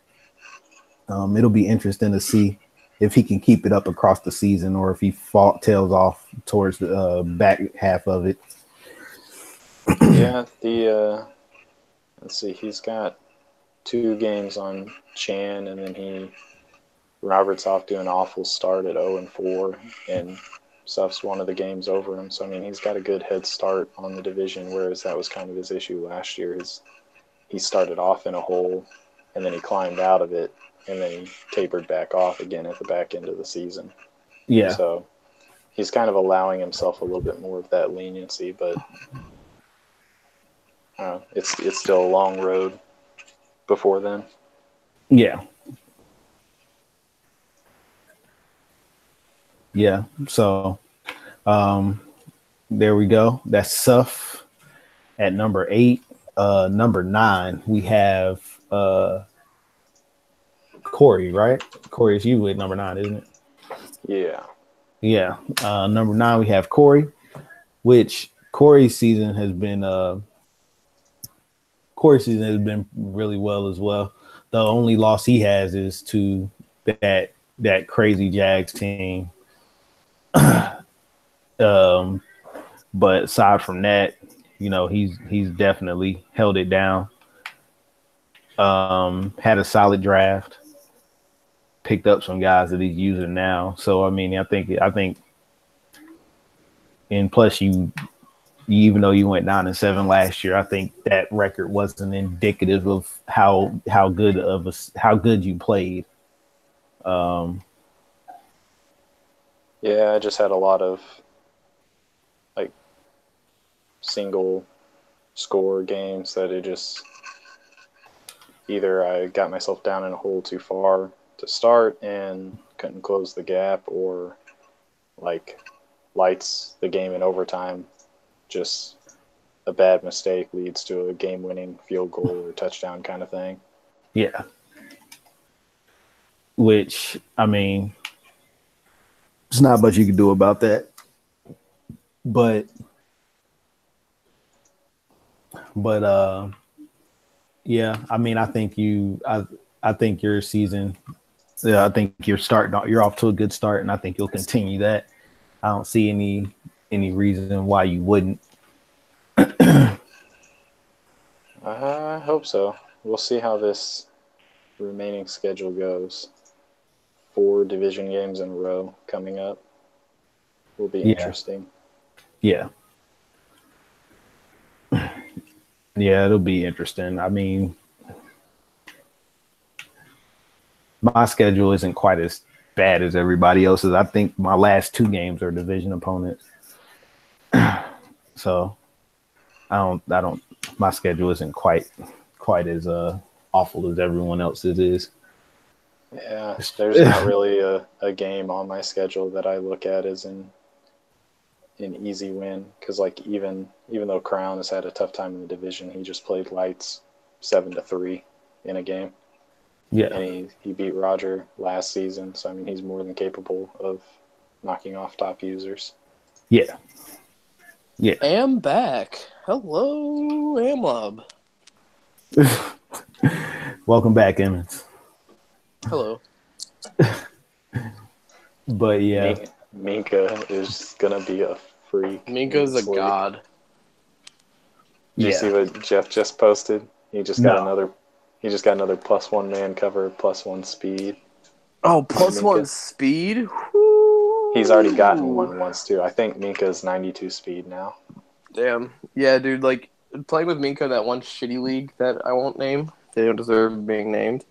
be interesting to see if he can keep it up across the season or if he tails off towards the back half of it. Yeah, let's see, he's got 2 games on Chan, and then Robert's off to an awful start at 0-4, and Suff's one of the games over him. So, I mean, he's got a good head start on the division, whereas that was kind of his issue last year. He started off in a hole, and then he climbed out of it, and then he tapered back off again at the back end of the season. Yeah. So he's kind of allowing himself a little bit more of that leniency, but it's still a long road before then. Yeah. Yeah. So there we go. That's Suff at number 8. Number 9, we have Corey, right? Corey, it's you with number 9, isn't it? Yeah. Yeah. Number 9, we have Corey, which Corey's season has been really well as well. The only loss he has is to that crazy Jags team. But aside from that, you know, he's definitely held it down. Had a solid draft. Picked up some guys that he's using now. So I mean, I think, and plus even though you went 9-7 last year, I think that record wasn't indicative of how good you played. Yeah, I just had a lot of like single score games that it just either I got myself down in a hole too far to start and couldn't close the gap, or like lights the game in overtime. Just a bad mistake leads to a game-winning field goal or touchdown kind of thing. Yeah. Which, I mean, there's not much you can do about that. But yeah, I mean, I think your season, yeah, I think you're off to a good start, and I think you'll continue that. I don't see any reason why you wouldn't. I hope so. We'll see how this remaining schedule goes. 4 division games in a row coming up. Will be interesting. Yeah. Yeah, it'll be interesting. I mean, my schedule isn't quite as bad as everybody else's. I think my last 2 games are division opponents. So my schedule isn't quite as awful as everyone else's is. Yeah, there's not really a game on my schedule that I look at as an easy win, because like even though Crown has had a tough time in the division, he just played lights 7-3 in a game. Yeah, and he beat Roger last season, so I mean he's more than capable of knocking off top users. Yeah. Am back. Hello, AMLoB. Welcome back, Emmons. Hello. But yeah, Minka is gonna be a freak. Minka's a god. Did you see what Jeff just posted? He just got another +1 man cover, +1 speed. Oh, +1 speed? Woo. He's already gotten one once too. I think Minka's 92 speed now. Damn. Yeah, dude, like playing with Minka in that one shitty league that I won't name. They don't deserve being named.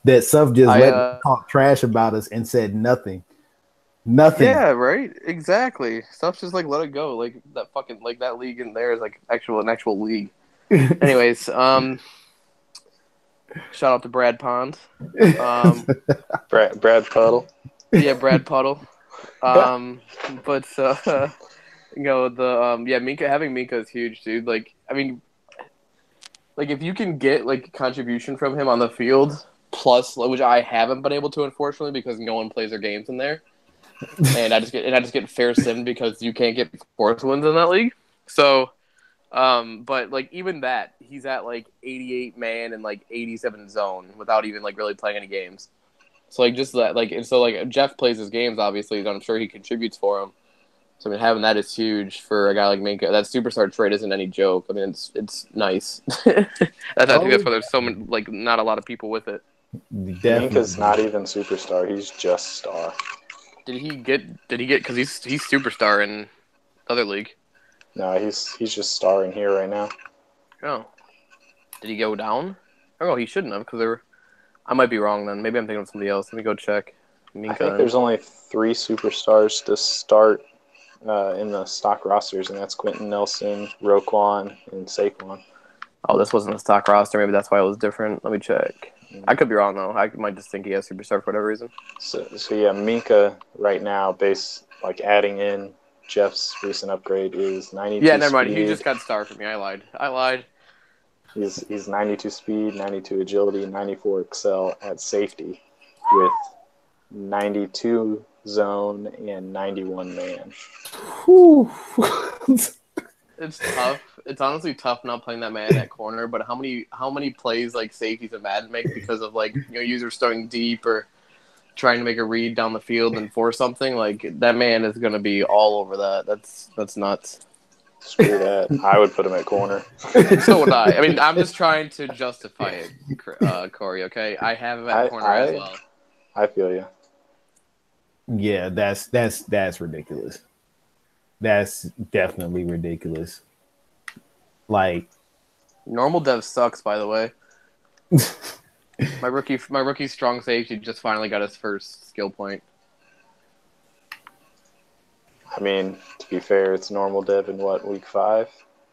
That Suf just let me talk trash about us and said nothing. Nothing. Yeah, right. Exactly. Stuff just like let it go. Like that fucking like that league in there is like an actual league. Anyways, shout out to Brad Pond. Brad Puddle. Yeah, Brad Puddle. But having Minka is huge, dude. Like, I mean, like if you can get like contribution from him on the field, plus which I haven't been able to, unfortunately, because no one plays their games in there, and I just get fair sim because you can't get force wins in that league. So, but like even that, he's at like 88 man and like 87 zone without even like really playing any games. So like just that like, and so like Jeff plays his games obviously, and I'm sure he contributes for him. So I mean, having that is huge for a guy like Minka. That superstar trade isn't any joke. I mean, it's nice. I think that's why there's so many, like not a lot of people with it. Minka's not even superstar. He's just star. Did he get? Because he's superstar in other league. No, he's just star in here right now. Oh, did he go down? Oh, he shouldn't have because I might be wrong then. Maybe I'm thinking of somebody else. Let me go check. Minka. I think there's only 3 superstars to start in the stock rosters, and that's Quentin Nelson, Roquan, and Saquon. Oh, this wasn't a stock roster. Maybe that's why it was different. Let me check. I could be wrong though. I might just think he has superstar for whatever reason. So yeah, Minka right now, adding in Jeff's recent upgrade is 92. Yeah, never mind. Speed. He just got star for me. I lied. He's 92 speed, 92 agility, 94 excel at safety, with 92 zone and 91 man. It's tough. It's honestly tough not playing that man at corner. But how many plays like safeties in Madden make because of like users starting deep or trying to make a read down the field and force something? Like that man is going to be all over that. That's nuts. Screw that. I would put him at corner. So would I. I mean, I'm just trying to justify it, Corey. Okay, I have him at corner as well. I feel you. Yeah, that's ridiculous. That's definitely ridiculous. Like, normal dev sucks, by the way. my rookie strong safety just finally got his first skill point. I mean, to be fair, it's normal dev in week 5?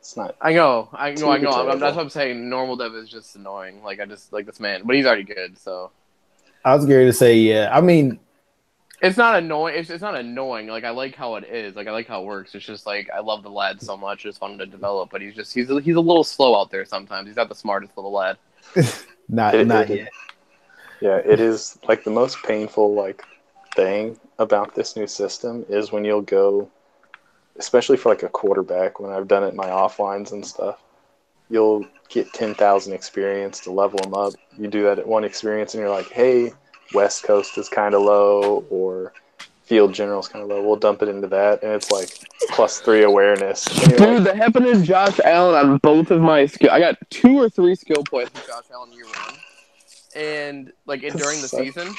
It's not. I know. That's terrible. what I'm saying. Normal dev is just annoying. Like, I just like this man, but he's already good. So I was going to say, yeah. I mean, it's not annoying. It's not annoying. Like, I like how it is. Like, I like how it works. It's just like I love the lad so much. It's fun to develop, but he's a little slow out there sometimes. He's not the smartest little lad. not yet. Yeah, it is like the most painful like thing about this new system is when you'll go, especially for like a quarterback, when I've done it in my offlines and stuff, you'll get 10,000 experience to level them up. You do that at one experience and you're like, hey, West Coast is kind of low or Field General is kind of low. We'll dump it into that. And it's like +3 awareness. Dude, that happened to Josh Allen on both of my skill. I got 2 or 3 skill points with Josh Allen year 1. And like during the season.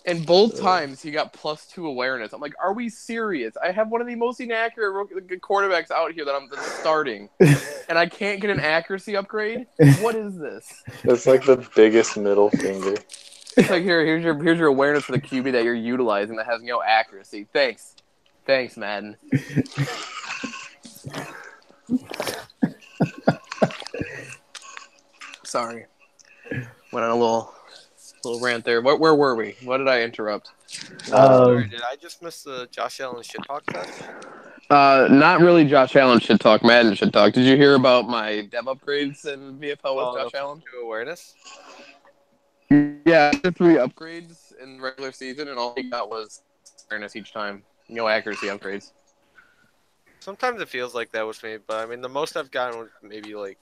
And both times he got +2 awareness. I'm like, are we serious? I have one of the most inaccurate quarterbacks out here that I'm starting, and I can't get an accuracy upgrade. What is this? It's like the biggest middle finger. It's like here's your awareness for the QB that you're utilizing that has no accuracy. Thanks, Madden. Sorry, went on a little rant there. Where were we? What did I interrupt? Sorry, did I just miss the Josh Allen shit talk session? Not really Josh Allen shit talk, Madden shit talk. Did you hear about my dev upgrades in VFL with Josh Allen? Awareness? Yeah, 3 upgrades in the regular season, and all he got was awareness each time. No accuracy upgrades. Sometimes it feels like that with me, but I mean, the most I've gotten was maybe like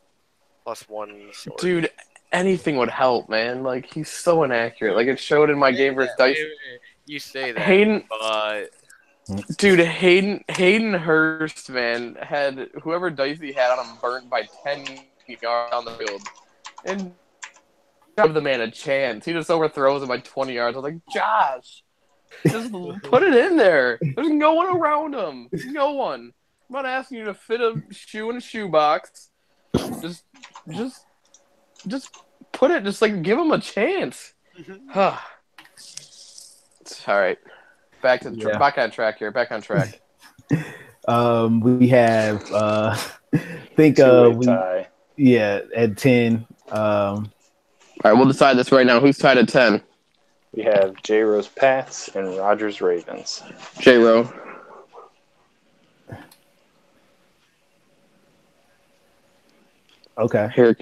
+1 short. Dude, anything would help, man. Like, he's so inaccurate. Like, it showed in my game versus Dice. You say that, Hayden, but... Dude, Hayden Hurst, man, had whoever Dicey had on him burnt by 10 yards down the field. And give the man a chance. He just overthrows him by 20 yards. I was like, Josh, just put it in there. There's no one around him. No one. I'm not asking you to fit a shoe in a shoebox. Just put it. Just like give him a chance. All right, back on track here. Back on track. We have at 10. All right, we'll decide this right now. Who's tied at 10? We have J-Rose Pats and Rogers Ravens. J-Ro. Okay. Here.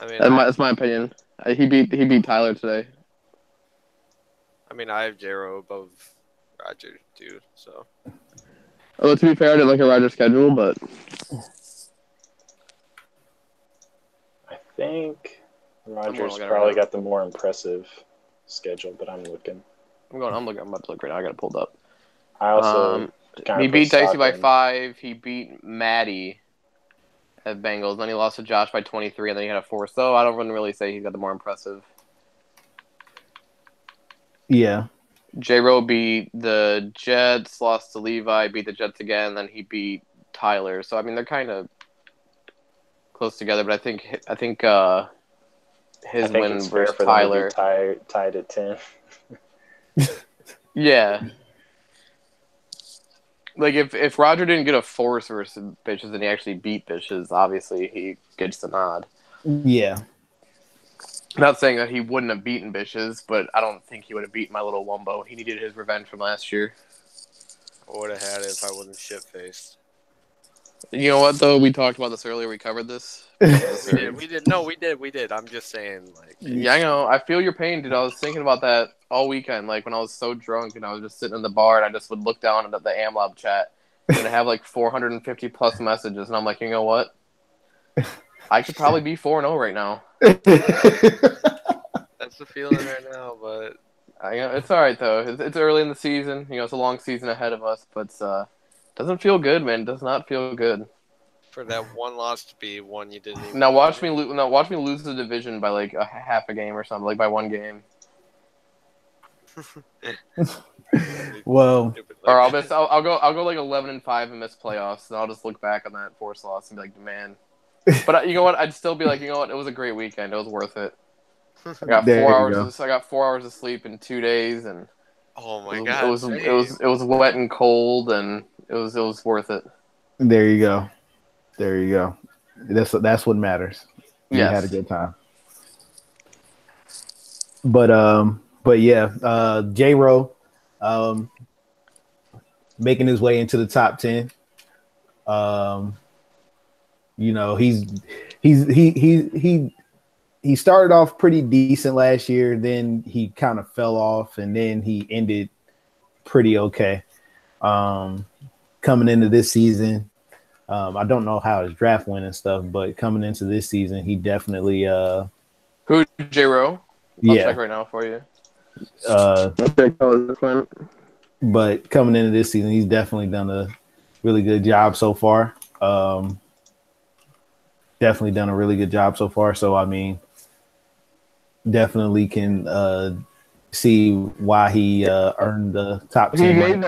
I mean, that's my opinion. He beat Tyler today. I mean, I have J-Ro above Roger too. So. Well, to be fair, I didn't look at Roger's schedule, but I think Rogers probably got the more impressive schedule, but I'm looking. I'm about to look right now. I got it pulled up. I also he beat Dicey by 5. He beat Maddie at Bengals. Then he lost to Josh by 23, and then he had a 4. So I don't really say he's got the more impressive. Yeah. J-Ro beat the Jets, lost to Levi, beat the Jets again, then he beat Tyler. So I mean, they're kind of close together, but I think his win versus Tyler tied at 10. Yeah. Like if Roger didn't get a force versus Bitches and he actually beat Bitches, obviously he gets the nod. Yeah. Not saying that he wouldn't have beaten Bitches, but I don't think he would have beaten my little Wumbo. He needed his revenge from last year. I would have had it if I wasn't shit-faced. You know what, though? We talked about this earlier. We covered this. We did. No, we did. I'm just saying, like... Yeah, I know. I feel your pain, dude. I was thinking about that all weekend, like, when I was so drunk and I was just sitting in the bar and I just would look down at the AMLoB chat and I have, like, 450-plus messages, and I'm like, you know what? I could probably be 4-0 right now. That's the feeling right now, but... It's all right, though. It's early in the season. You know, it's a long season ahead of us, but doesn't feel good, man. Does not feel good. For that one loss to be one you didn't even... Now watch me lose the division by, like, a half a game or something, like by one game. Well... Or I'll go like 11-5 and miss playoffs, and I'll just look back on that forced loss and be like, man. But you know what? I'd still be like, you know what? It was a great weekend. It was worth it. I got 4 hours of sleep in 2 days, and oh my god, it was wet and cold, and it was worth it. There you go. There you go. That's what matters. You had a Yes. good time. But yeah, J-Ro making his way into the top 10. You know, he started off pretty decent last year, then he kind of fell off, and then he ended pretty okay. Coming into this season, I don't know how his draft went and stuff, but coming into this season, he definitely Who, J-Ro? I'll yeah. check right now for you. But coming into this season, he's definitely done a really good job so far. Definitely done a really good job so far. So, I mean, definitely can see why he earned the top 10. He made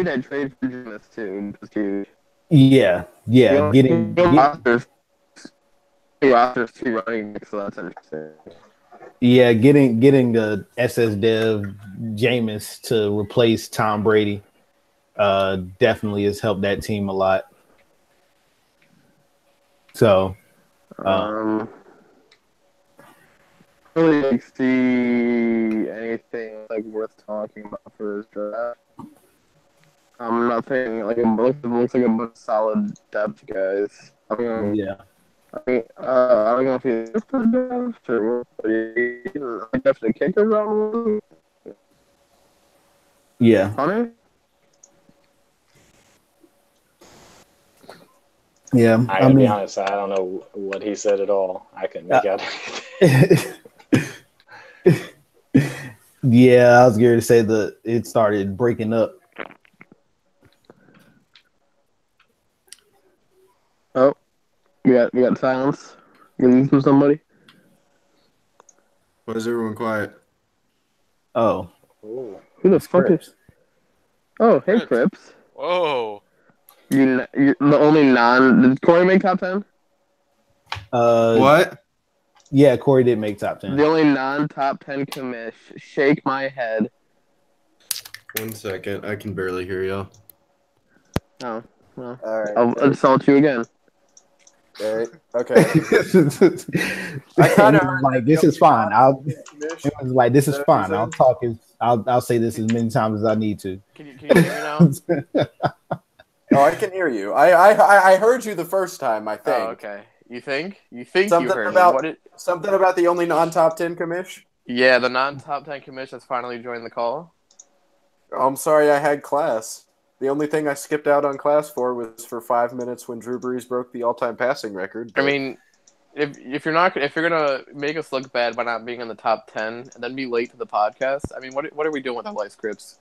that trade for Jonas, too. Just huge. Yeah. Getting rosters two running backs, so that's interesting. Yeah, getting the SS Dev Jameis to replace Tom Brady definitely has helped that team a lot. So, really see anything like worth talking about for his draft. Nothing like it looks like a bunch of solid depth guys. yeah. I don't know if he's for the draft or what. He left the kicker round. Yeah. Hunter? Yeah. I gotta be honest, I don't know what he said at all. I couldn't make out anything. Yeah, I was going to say that it started breaking up. Oh, we got silence. You listen to somebody? Why is everyone quiet? Oh. Ooh. Who the fuck Crips. is? Oh, hey, Crips. Whoa. You're the only Did Corey make top 10? What? Yeah, Corey did make top 10. The only non-top 10 commish. Shake my head. 1 second. I can barely hear y'all. Oh, well. All right. I'll insult you again. Okay. I kind of like this is fine. It was like this is fine. I'll say this as many times as I need to. Can you hear me now? Oh, I can hear you. I heard you the first time, I think. Oh, okay. You think? You think Something you heard about me? something about the only non-top 10 commish? Yeah, the non-top 10 commish has finally joined the call. I'm sorry I had class. The only thing I skipped out on class for was for 5 minutes when Drew Brees broke the all-time passing record. I mean, if you're gonna make us look bad by not being in the top 10 and then be late to the podcast, I mean, what are we doing with our life scripts?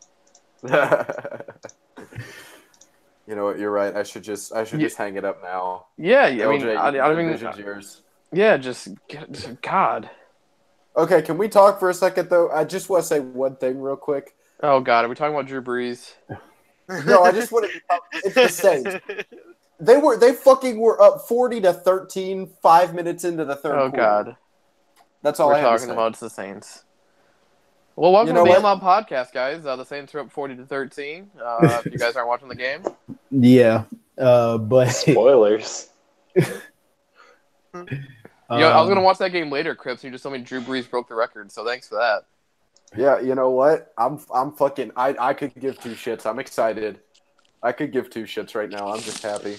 You know what? You're right. I should just hang it up now. Yeah, I mean, LJ, I the mean, vision's yours. yeah, just God. Okay, can we talk for a second though? I just want to say one thing real quick. Oh God, are we talking about Drew Brees? No, I just want to. It's the Saints. They fucking were up 40-13 5 minutes into the third Oh quarter. God, That's all we're I have to talking say. about the Saints. Well, welcome You know to the what? AMLoB Podcast, guys. The Saints are up 40-13. If you guys aren't watching the game, Yeah. But Spoilers. I was gonna watch that game later, Crips. And you just told me Drew Brees broke the record, so thanks for that. Yeah, you know what? I'm fucking. I could give two shits. I'm excited. I could give two shits right now. I'm just happy.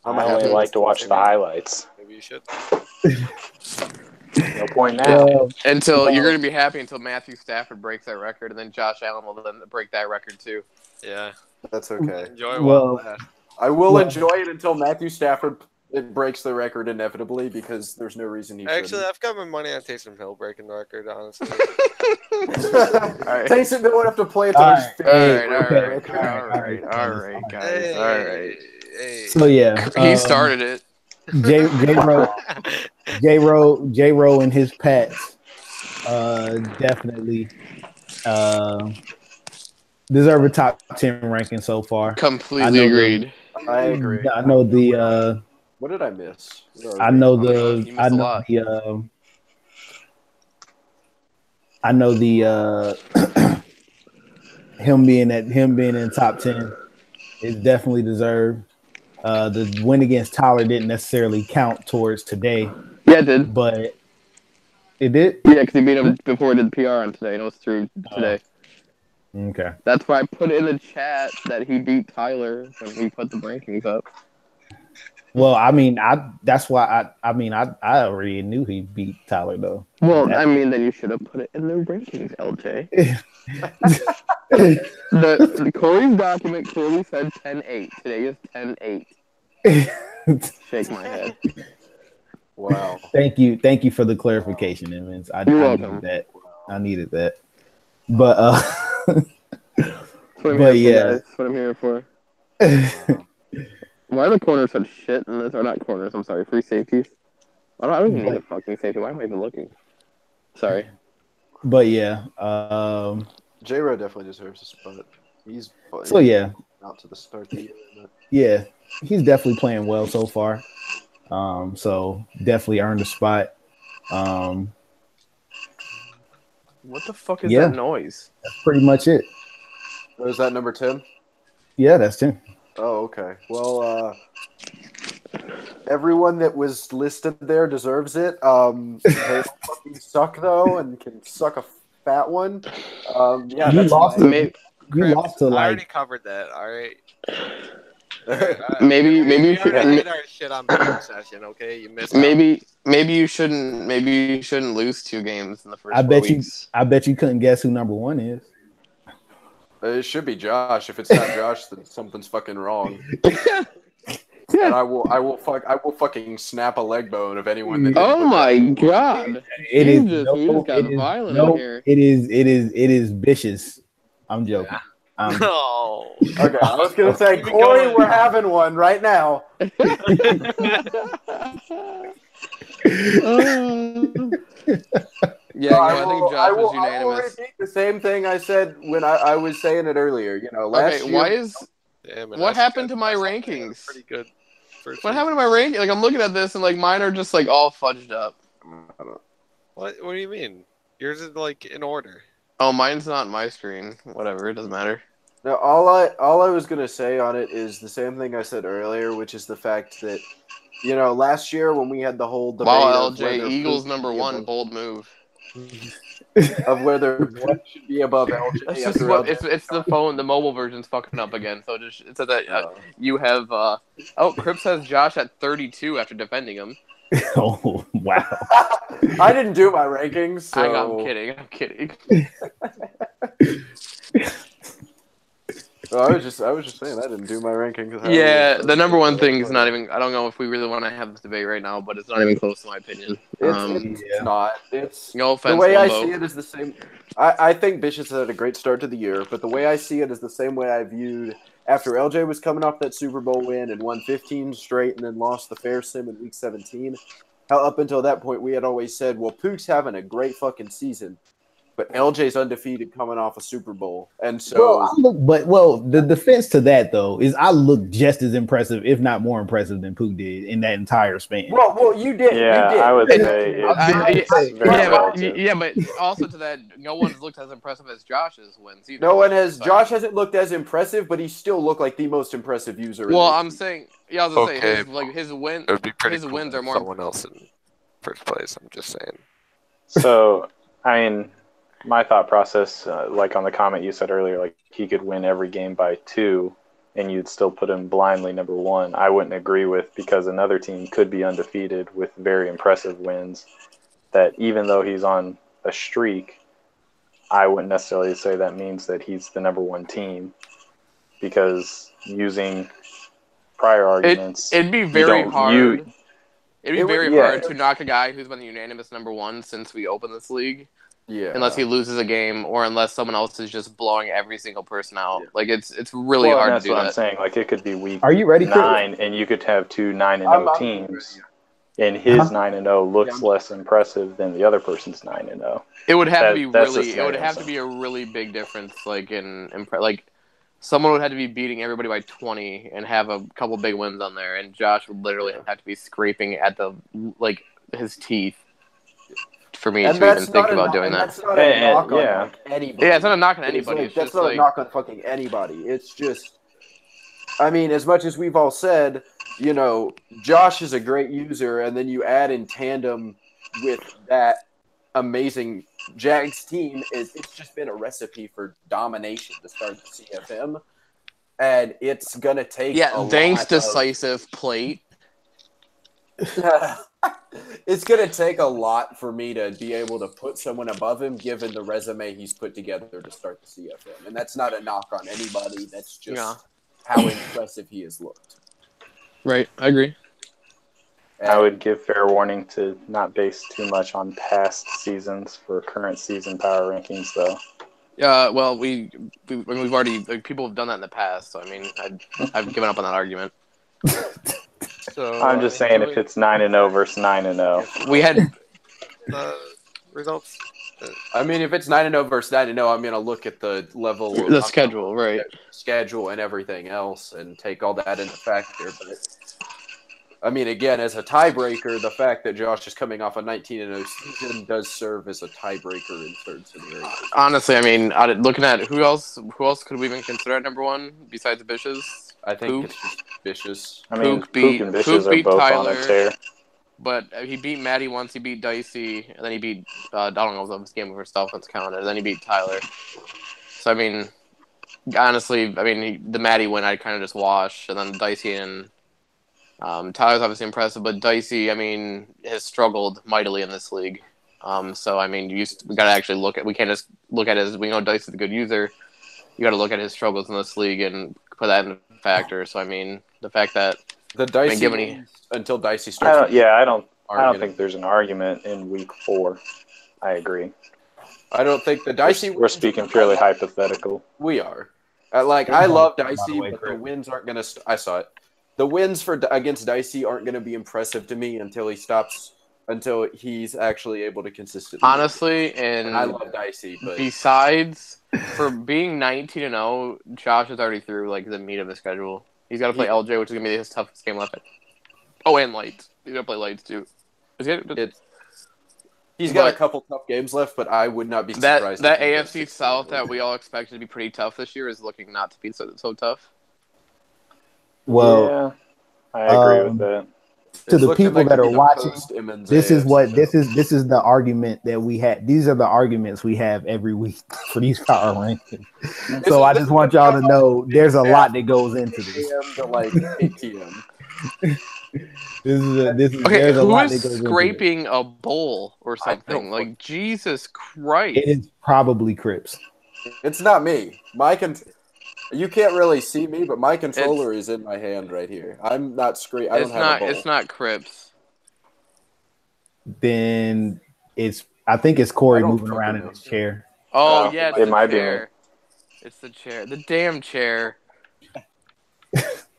I only like to watch the highlights. Maybe you should. No point now. Until you're gonna be happy until Matthew Stafford breaks that record, and then Josh Allen will then break that record too. Yeah. That's okay. Enjoy Well, that. I will enjoy it until Matthew Stafford breaks the record inevitably because there's no reason he Actually, shouldn't. I've got my money on Taysom Hill breaking the record, honestly. right. Taysom don't have to play until All he's right. 50. All right, guys. Hey, All right. Hey. so yeah, He started it. J-Ro and his Pats definitely deserve a top 10 ranking so far. Completely agreed. I agree. I know the What did I miss? I know You the missed I a know lot. the I know the him being in top 10 is definitely deserved. the win against Tyler didn't necessarily count towards today, Yeah, it did. but it did. Yeah, because he beat him before he did PR on today, and it was through today. Okay. That's why I put in the chat that he beat Tyler when he put the rankings up. Well, I mean, that's why I already knew he beat Tyler though. Well, I mean, then you should have put it in the rankings, LJ. the Corey's document clearly said 10-8. Today is 10-8. Shake my head. Wow. Thank you for the clarification, Evans. You're welcome. I needed that. But But yeah, that's what I'm here for. Why are the corners such shit in this? Or not corners, I'm sorry, free safeties. I don't even need a fucking safety. Why am I even looking? Sorry. But yeah, J-Ro definitely deserves a spot. He's so yeah, out to the start of the year. But... yeah, he's definitely playing well so far. So definitely earned a spot. What the fuck is that noise? That's pretty much it. Was that number 10? Yeah, that's 10. Oh, okay. Well, everyone that was listed there deserves it. They fucking suck though, and can suck a fat one. Yeah, you lost. You lost to I like. already covered that. All right. Maybe you should. Did our shit on Beer session, okay? You missed. Maybe you shouldn't. Maybe you shouldn't lose 2 games in the first. I bet weeks. you couldn't guess who number 1 is. It should be Josh. If it's not Josh, then something's fucking wrong. And I will fucking snap a leg bone of anyone that. Oh my god! It Jesus, is. we just got violent in here. It is vicious. I'm joking. No. Okay, I was gonna say, Corey, we're having one right now. Yeah, I think Josh was unanimous. I will repeat the same thing I said when I was saying it earlier. You know, last year. What happened to my rankings? Pretty good. What happened to my ranking? Like, I'm looking at this and like mine are just like all fudged up. What do you mean? Yours is like in order. Oh, mine's not my screen. Whatever, it doesn't matter. Now, all I was gonna say on it is the same thing I said earlier, which is the fact that, you know, last year when we had the whole debate wow, of LJ, Eagles number 1, bold move. of whether should be above LJ. It's the phone, the mobile version's fucking up again. So it says that you have. Cripps has Josh at 32 after defending him. Oh wow! I didn't do my rankings. So... I'm kidding. I was just saying I didn't do my rankings. Yeah, the number 1 thing is not even. I don't know if we really want to have this debate right now, but it's not even close to my opinion. It's not. It's no offense. The way I see it is the same. I think Bishop's had a great start to the year, but the way I see it is the same way I viewed after LJ was coming off that Super Bowl win and won 15 straight and then lost the fair sim in Week 17. How up until that point we had always said, well, Pook's having a great fucking season. But LJ's undefeated coming off a Super Bowl. And so the defense to that though is I look just as impressive, if not more impressive than Pook did in that entire span. Well, you did. Yeah, you did. I would say but also to that, no one's looked as impressive as Josh's wins either. No one has. Josh hasn't looked as impressive, but he still looked like the most impressive user. Well, I'm saying, I was gonna say his wins are more. Someone else in first place. I'm just saying. So, I mean. My thought process, like on the comment you said earlier, like he could win every game by 2 and you'd still put him blindly number 1. I wouldn't agree with, because another team could be undefeated with very impressive wins that even though he's on a streak, I wouldn't necessarily say that means that he's the number 1 team, because using prior arguments, it'd be very hard. It'd be very hard to knock a guy who's been the unanimous number 1 since we opened this league. Yeah. Unless he loses a game, or unless someone else is just blowing every single person out. Yeah. Like it's really hard to do that. That's what I'm saying. Like it could be week. Are you ready, 9, and you could have 2 9-0 teams, and his 9-0 looks less impressive than the other person's 9-0. It would have to be really. It would have to be a really big difference. Like someone would have to be beating everybody by 20 and have a couple big wins on there, and Josh would literally have to be scraping at his teeth. For me to even think about doing that. That's not a knock on anybody. Yeah, it's not a knock on anybody. That's not a knock on fucking anybody. It's just, I mean, as much as we've all said, Josh is a great user, and then you add in tandem with that amazing Jags team, it's just been a recipe for domination to start the CFM, and it's gonna take decisive plate. It's gonna take a lot for me to be able to put someone above him, given the resume he's put together to start the CFM, and that's not a knock on anybody. That's just how impressive he has looked. Right, I agree. I would give fair warning to not base too much on past seasons for current season power rankings, though. Yeah, well, we've already people have done that in the past. So I mean, I've given up on that argument. So I'm just saying, if it's 9-0 versus 9-0, We had results. I mean, if it's 9-0 versus 9-0, I'm gonna look at the level, the schedule, right? Schedule and everything else, and take all that into factor. But I mean, again, as a tiebreaker, the fact that Josh is coming off a 19-0 season does serve as a tiebreaker in certain scenarios. Honestly, I mean, looking at who else could we even consider at number one besides Bishes? I think Pook. it's just vicious. I mean, Pook Pook and Vicious are both Tyler, on a tear. But he beat Maddie once. He beat Dicey, and then he beat I don't know if this game over stuff that's counted. And then he beat Tyler. So I mean, honestly, the Maddie win I kind of just wash, and then Dicey and Tyler's obviously impressive, but Dicey, I mean, has struggled mightily in this league. So I mean, we gotta actually look at. We can't just look at his. We know Dicey's a good user. You got to look at his struggles in this league and put that in factor. So I mean, the fact that the Dicey until Dicey starts. I don't think there's an argument in week 4. I agree. I don't think the Dicey. We're speaking purely hypothetical. We are. I love Dicey, but the wins aren't gonna. I saw it. The wins against Dicey aren't gonna be impressive to me until he's actually able to consistently. Honestly, and I love Dicey, but besides for being 19-0, Josh is already through like the meat of the schedule. He's got to play LJ, which is gonna be his toughest game left. Oh, and Lights. He's gonna play Lights too. He's got a couple tough games left, but I would not be surprised. That AFC South that we all expected to be pretty tough this year is looking not to be so tough. Well, yeah, I agree with that. To the people that are watching, this is the argument that we had. These are the arguments we have every week for these power rankings. So I just want y'all to know there's a lot that goes into this. To like 8 p.m. There's a lot that goes scraping a bowl or something. Like Jesus Christ! It is probably Crips. It's not me. You can't really see me, but my controller is in my hand right here. I'm not scraping. It's not Crips. Then I think it's Corey moving around in his chair. Oh yeah, it might be. It's the chair. The damn chair.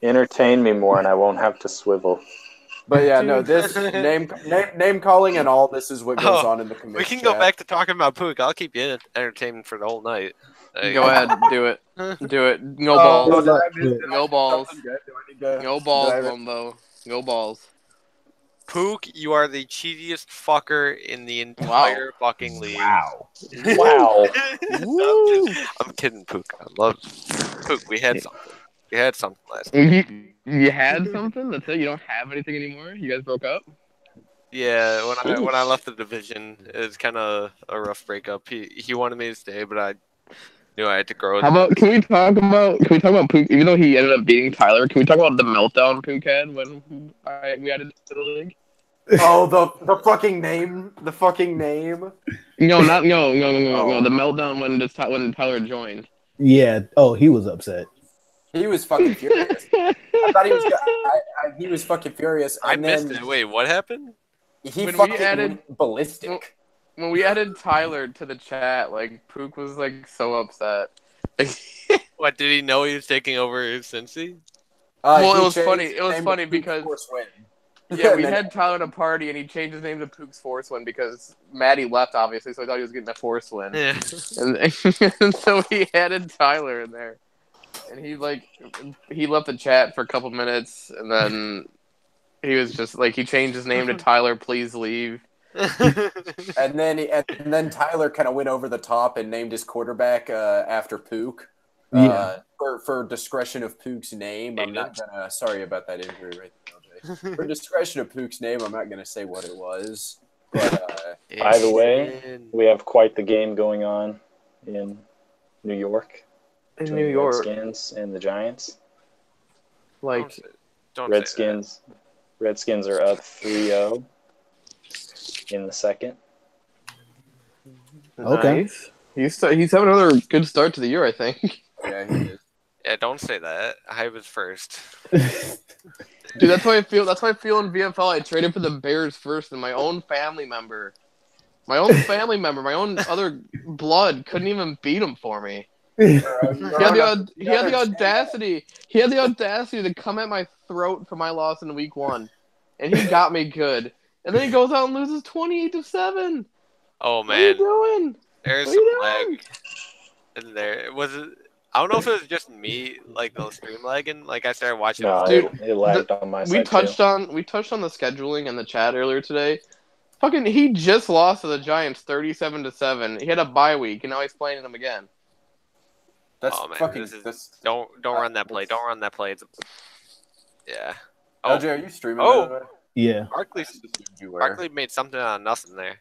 Entertain me more, and I won't have to swivel. But yeah, no, this name calling and all this is what goes on in the committee. We can go back to talking about Pook. I'll keep you entertained for the whole night. Go ahead, do it. Do it. No balls. No balls. No balls, Lumbo. No balls. Pook, you are the cheatiest fucker in the entire fucking league. Wow. I'm kidding, Pook. I love Pook. We had something. We had something last night. You had something? That's it? You don't have anything anymore? You guys broke up? Yeah, when I left the division, it was kind of a rough breakup. He wanted me to stay, but I knew I had to grow. How about can we talk about Pook? Even though he ended up beating Tyler, can we talk about the meltdown Pook had when we added to the league? Oh, the fucking name, the fucking name. No. The meltdown when Tyler joined. Yeah. Oh, he was upset. He was fucking furious. I thought he was. He was fucking furious. I missed it. Wait, what happened? He fucking went ballistic. When we added Tyler to the chat, like Pook was like so upset. What, did he know he was taking over Cincy? Well, it was funny. It was funny because yeah, we had Tyler at a party and he changed his name to Pook's Force Win because Maddie left, obviously, so I thought he was getting a Force Win. Yeah. And so he added Tyler in there. And he left the chat for a couple minutes, and then he was just like, he changed his name to Tyler, please leave. and then Tyler kind of went over the top and named his quarterback after Pook. For discretion of Pook's name. I'm not gonna. Sorry about that injury right there. For discretion of Pook's name, I'm not going to say what it was. But, By the way, we have quite the game going on in New York. In between New the York, Redskins and the Giants. like Don't Redskins are up 3-0 in the second. Okay. nice. He's having another good start to the year, I think. yeah, he is. Yeah, don't say that. I was first. Dude, that's how I feel. That's how I feel in VFL. I traded for the Bears first, and my own family member, my own other blood, couldn't even beat him for me. He had the audacity. He had the audacity to come at my throat for my loss in week 1, and he got me good. And then he goes out and loses 28-7. Oh What are you man, doing? there's What are some you lag doing? in there. Was it? I don't know if it was just me, like the stream lagging. Like I started watching. No, Dude, it lagged on my We side touched too. on the scheduling in the chat earlier today. Fucking, he just lost to the Giants 37-7. He had a bye week, and now he's playing them again. That's Oh man, fucking. this is, That's, don't run that play. Don't run that play. It's yeah. LJ, are you streaming? Oh. by the way? Yeah. Barkley made something out of nothing there.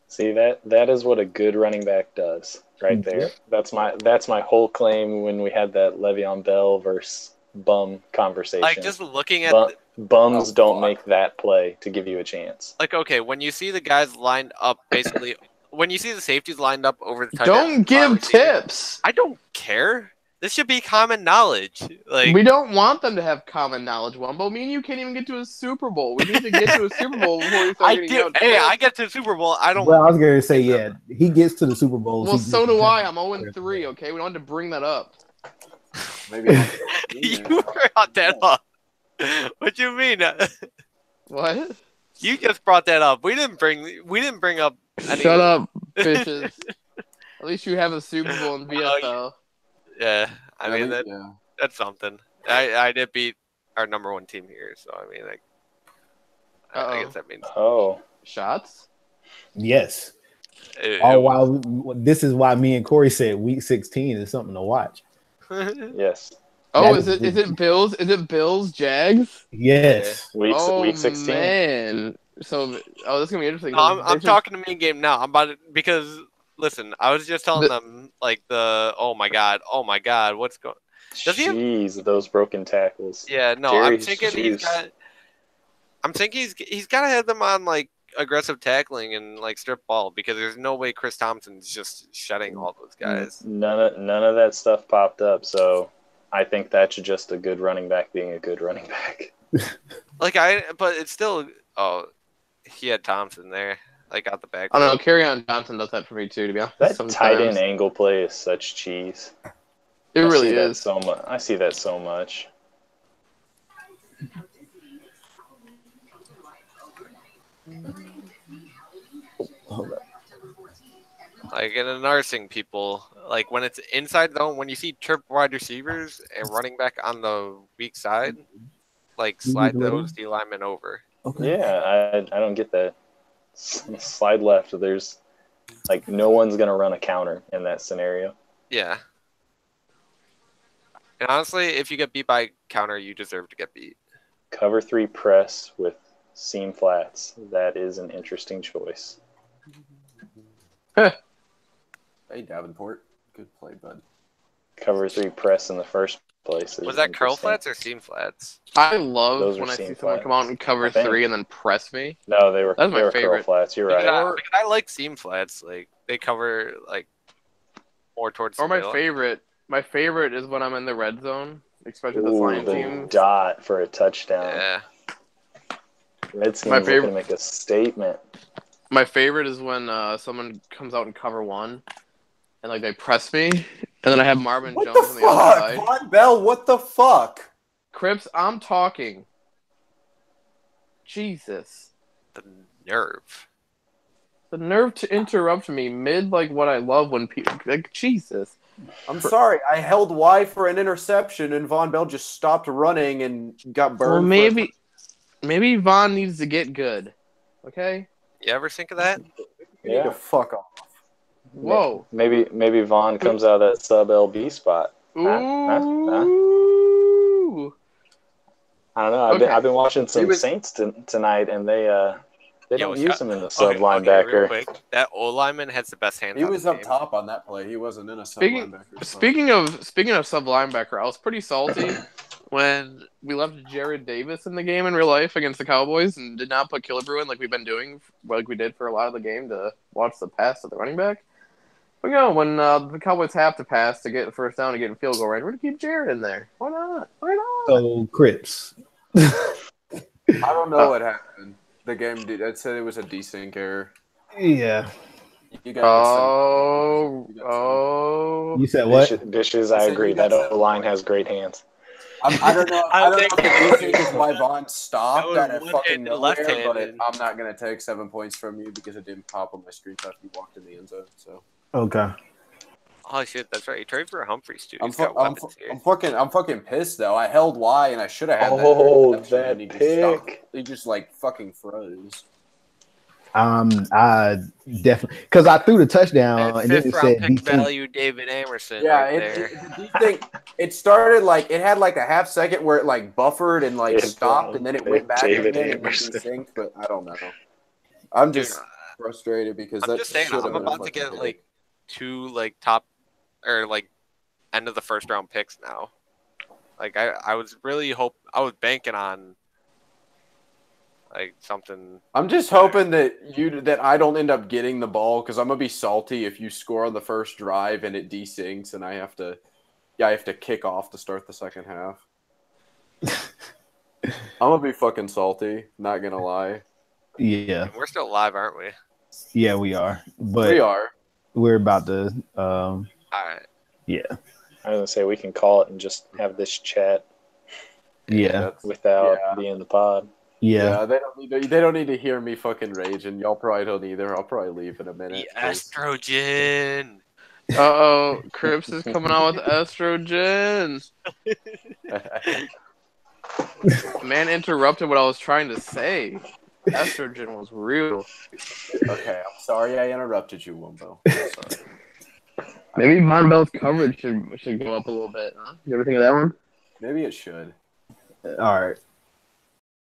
See that is what a good running back does, right there. That's my whole claim when we had that Le'Veon Bell versus Bum conversation. Like just looking at Bums don't make that play to give you a chance. like okay, when you see the guys lined up, basically when you see the safeties lined up over the tight end, Don't give tips. I don't care. This should be common knowledge. Like We don't want them to have common knowledge, Wumbo. Me and you can't even get to a Super Bowl. We need to get to a Super Bowl before we start I getting do. out Hey, tips. I get to the Super Bowl. I don't. Well, I was going to say, yeah, he gets to the Super Bowl. Well, so do I. I'm 0-3, okay? We don't have to bring that up. Maybe. You brought that up. What you mean? What? You just brought that up. We didn't bring up. Shut up, bitches. At least you have a Super Bowl in VFL. Yeah, I mean yeah. that's something. I did beat our number 1 team here, so I mean, like, I guess that means. Oh, Shots? Yes. This is why me and Corey said Week 16 is something to watch. yes. Oh, That is it Bills? Is it Bills Jags? Yes. Week 16. Man. So, this is gonna be interesting. I'm talking to me game now. I'm about to, because listen, I was just telling them like oh my god, what's going? Does he have? Jeez, those broken tackles. Yeah, no, Jerry I'm thinking Hughes. he's got to have them on like aggressive tackling and like strip ball because there's no way Chris Thompson's just shutting all those guys. None of that stuff popped up, so I think that's just a good running back being a good running back. But it's still. Oh, he had Thompson there, like out the back. I don't know. Kerryon Johnson does that for me too. To be honest, That sometimes. tight end angle play is such cheese. It really is. So much. I see that so much. Like in the nursing people, like when it's inside zone, when you see trip wide receivers and running back on the weak side, like slide those D linemen over. Okay. Yeah, I don't get that. Slide left. There's like no one's gonna run a counter in that scenario. Yeah. And honestly, if you get beat by counter, you deserve to get beat. Cover 3 press with seam flats. That is an interesting choice. Hey, Davenport. Good play, bud. Cover 3 press in the first place. Was that curl flats or seam flats? I love Those when are I see seam someone flats, come out and cover I think. 3 and then press me. No, they were That's my curl favorite. flats. You're right. Because I like seam flats. Like they cover like more towards. Or the my middle. favorite. My favorite is when I'm in the red zone, especially the Ooh, flying the team. dot for a touchdown. Yeah. Redskins My looking favorite- to make a statement. My favorite is when someone comes out in cover 1 and like they press me, and then I have Marvin What Jones the on the other fuck? side. Von Bell, what the fuck? Crips, I'm talking. Jesus. The nerve. The nerve to interrupt me mid like what I love when people like Jesus. I'm sorry. I held Y for an interception, and Von Bell just stopped running and got burned. Well, maybe Vaughn needs to get good. Okay. You ever think of that? You need to fuck off. Whoa. Maybe Vaughn comes out of that sub LB spot. Ooh. I don't know. I've been watching some Saints tonight, and they don't use him in the sub linebacker. Real quick, that old lineman has the best hands. He was up top on that play. He wasn't in a sub linebacker. Speaking of sub linebacker, I was pretty salty when we left Jared Davis in the game in real life against the Cowboys and did not put Killebrew in like we've been doing, like we did for a lot of the game to watch the pass to the running back. But when the Cowboys have to pass to get the first down to get in field goal range, we're gonna keep Jared in there. Why not? So Crips. I don't know what happened. The game it said it was a desync error. Yeah. You got You said what? Dishes. I agree. That line has great hands. I don't know. I don't know if the desync is why Vaughn stopped at a fucking nowhere, but I'm not gonna take 7 points from you because it didn't pop on my screenshot. You walked in the end zone. So. Okay. Oh shit, that's right. You traded for Humphreys too. I'm fucking pissed though. I held Y and I should have had that pick. He just like fucking froze. I definitely because I threw the touchdown and then it said pick value David Amerson. Yeah, right it started like it had like a half second where it like buffered and like stopped and then it went back again and desynced, but I don't know. I'm just frustrated because I'm just saying I'm about to get like 2 like top or like end of the first round picks now. Like I was I was banking on like something. I'm just hoping that I don't end up getting the ball because I'm gonna be salty if you score on the first drive and it desyncs and I have to kick off to start the second half. I'm gonna be fucking salty. Not gonna lie. Yeah, we're still live, aren't we? Yeah, we are. But we are. We're about to. All right. Yeah. I was gonna say we can call it and just have this chat. Yeah. Without being the pod. Yeah. They don't need to hear me fucking raging. Y'all probably don't either. I'll probably leave in a minute. The estrogen. Crips is coming out with estrogen. Man interrupted what I was trying to say. Estrogen was real. Okay, I'm sorry I interrupted you, Wumbo. Sorry. Maybe Von Bell's coverage should go up a little bit. Huh? You ever think of that one? Maybe it should. All right.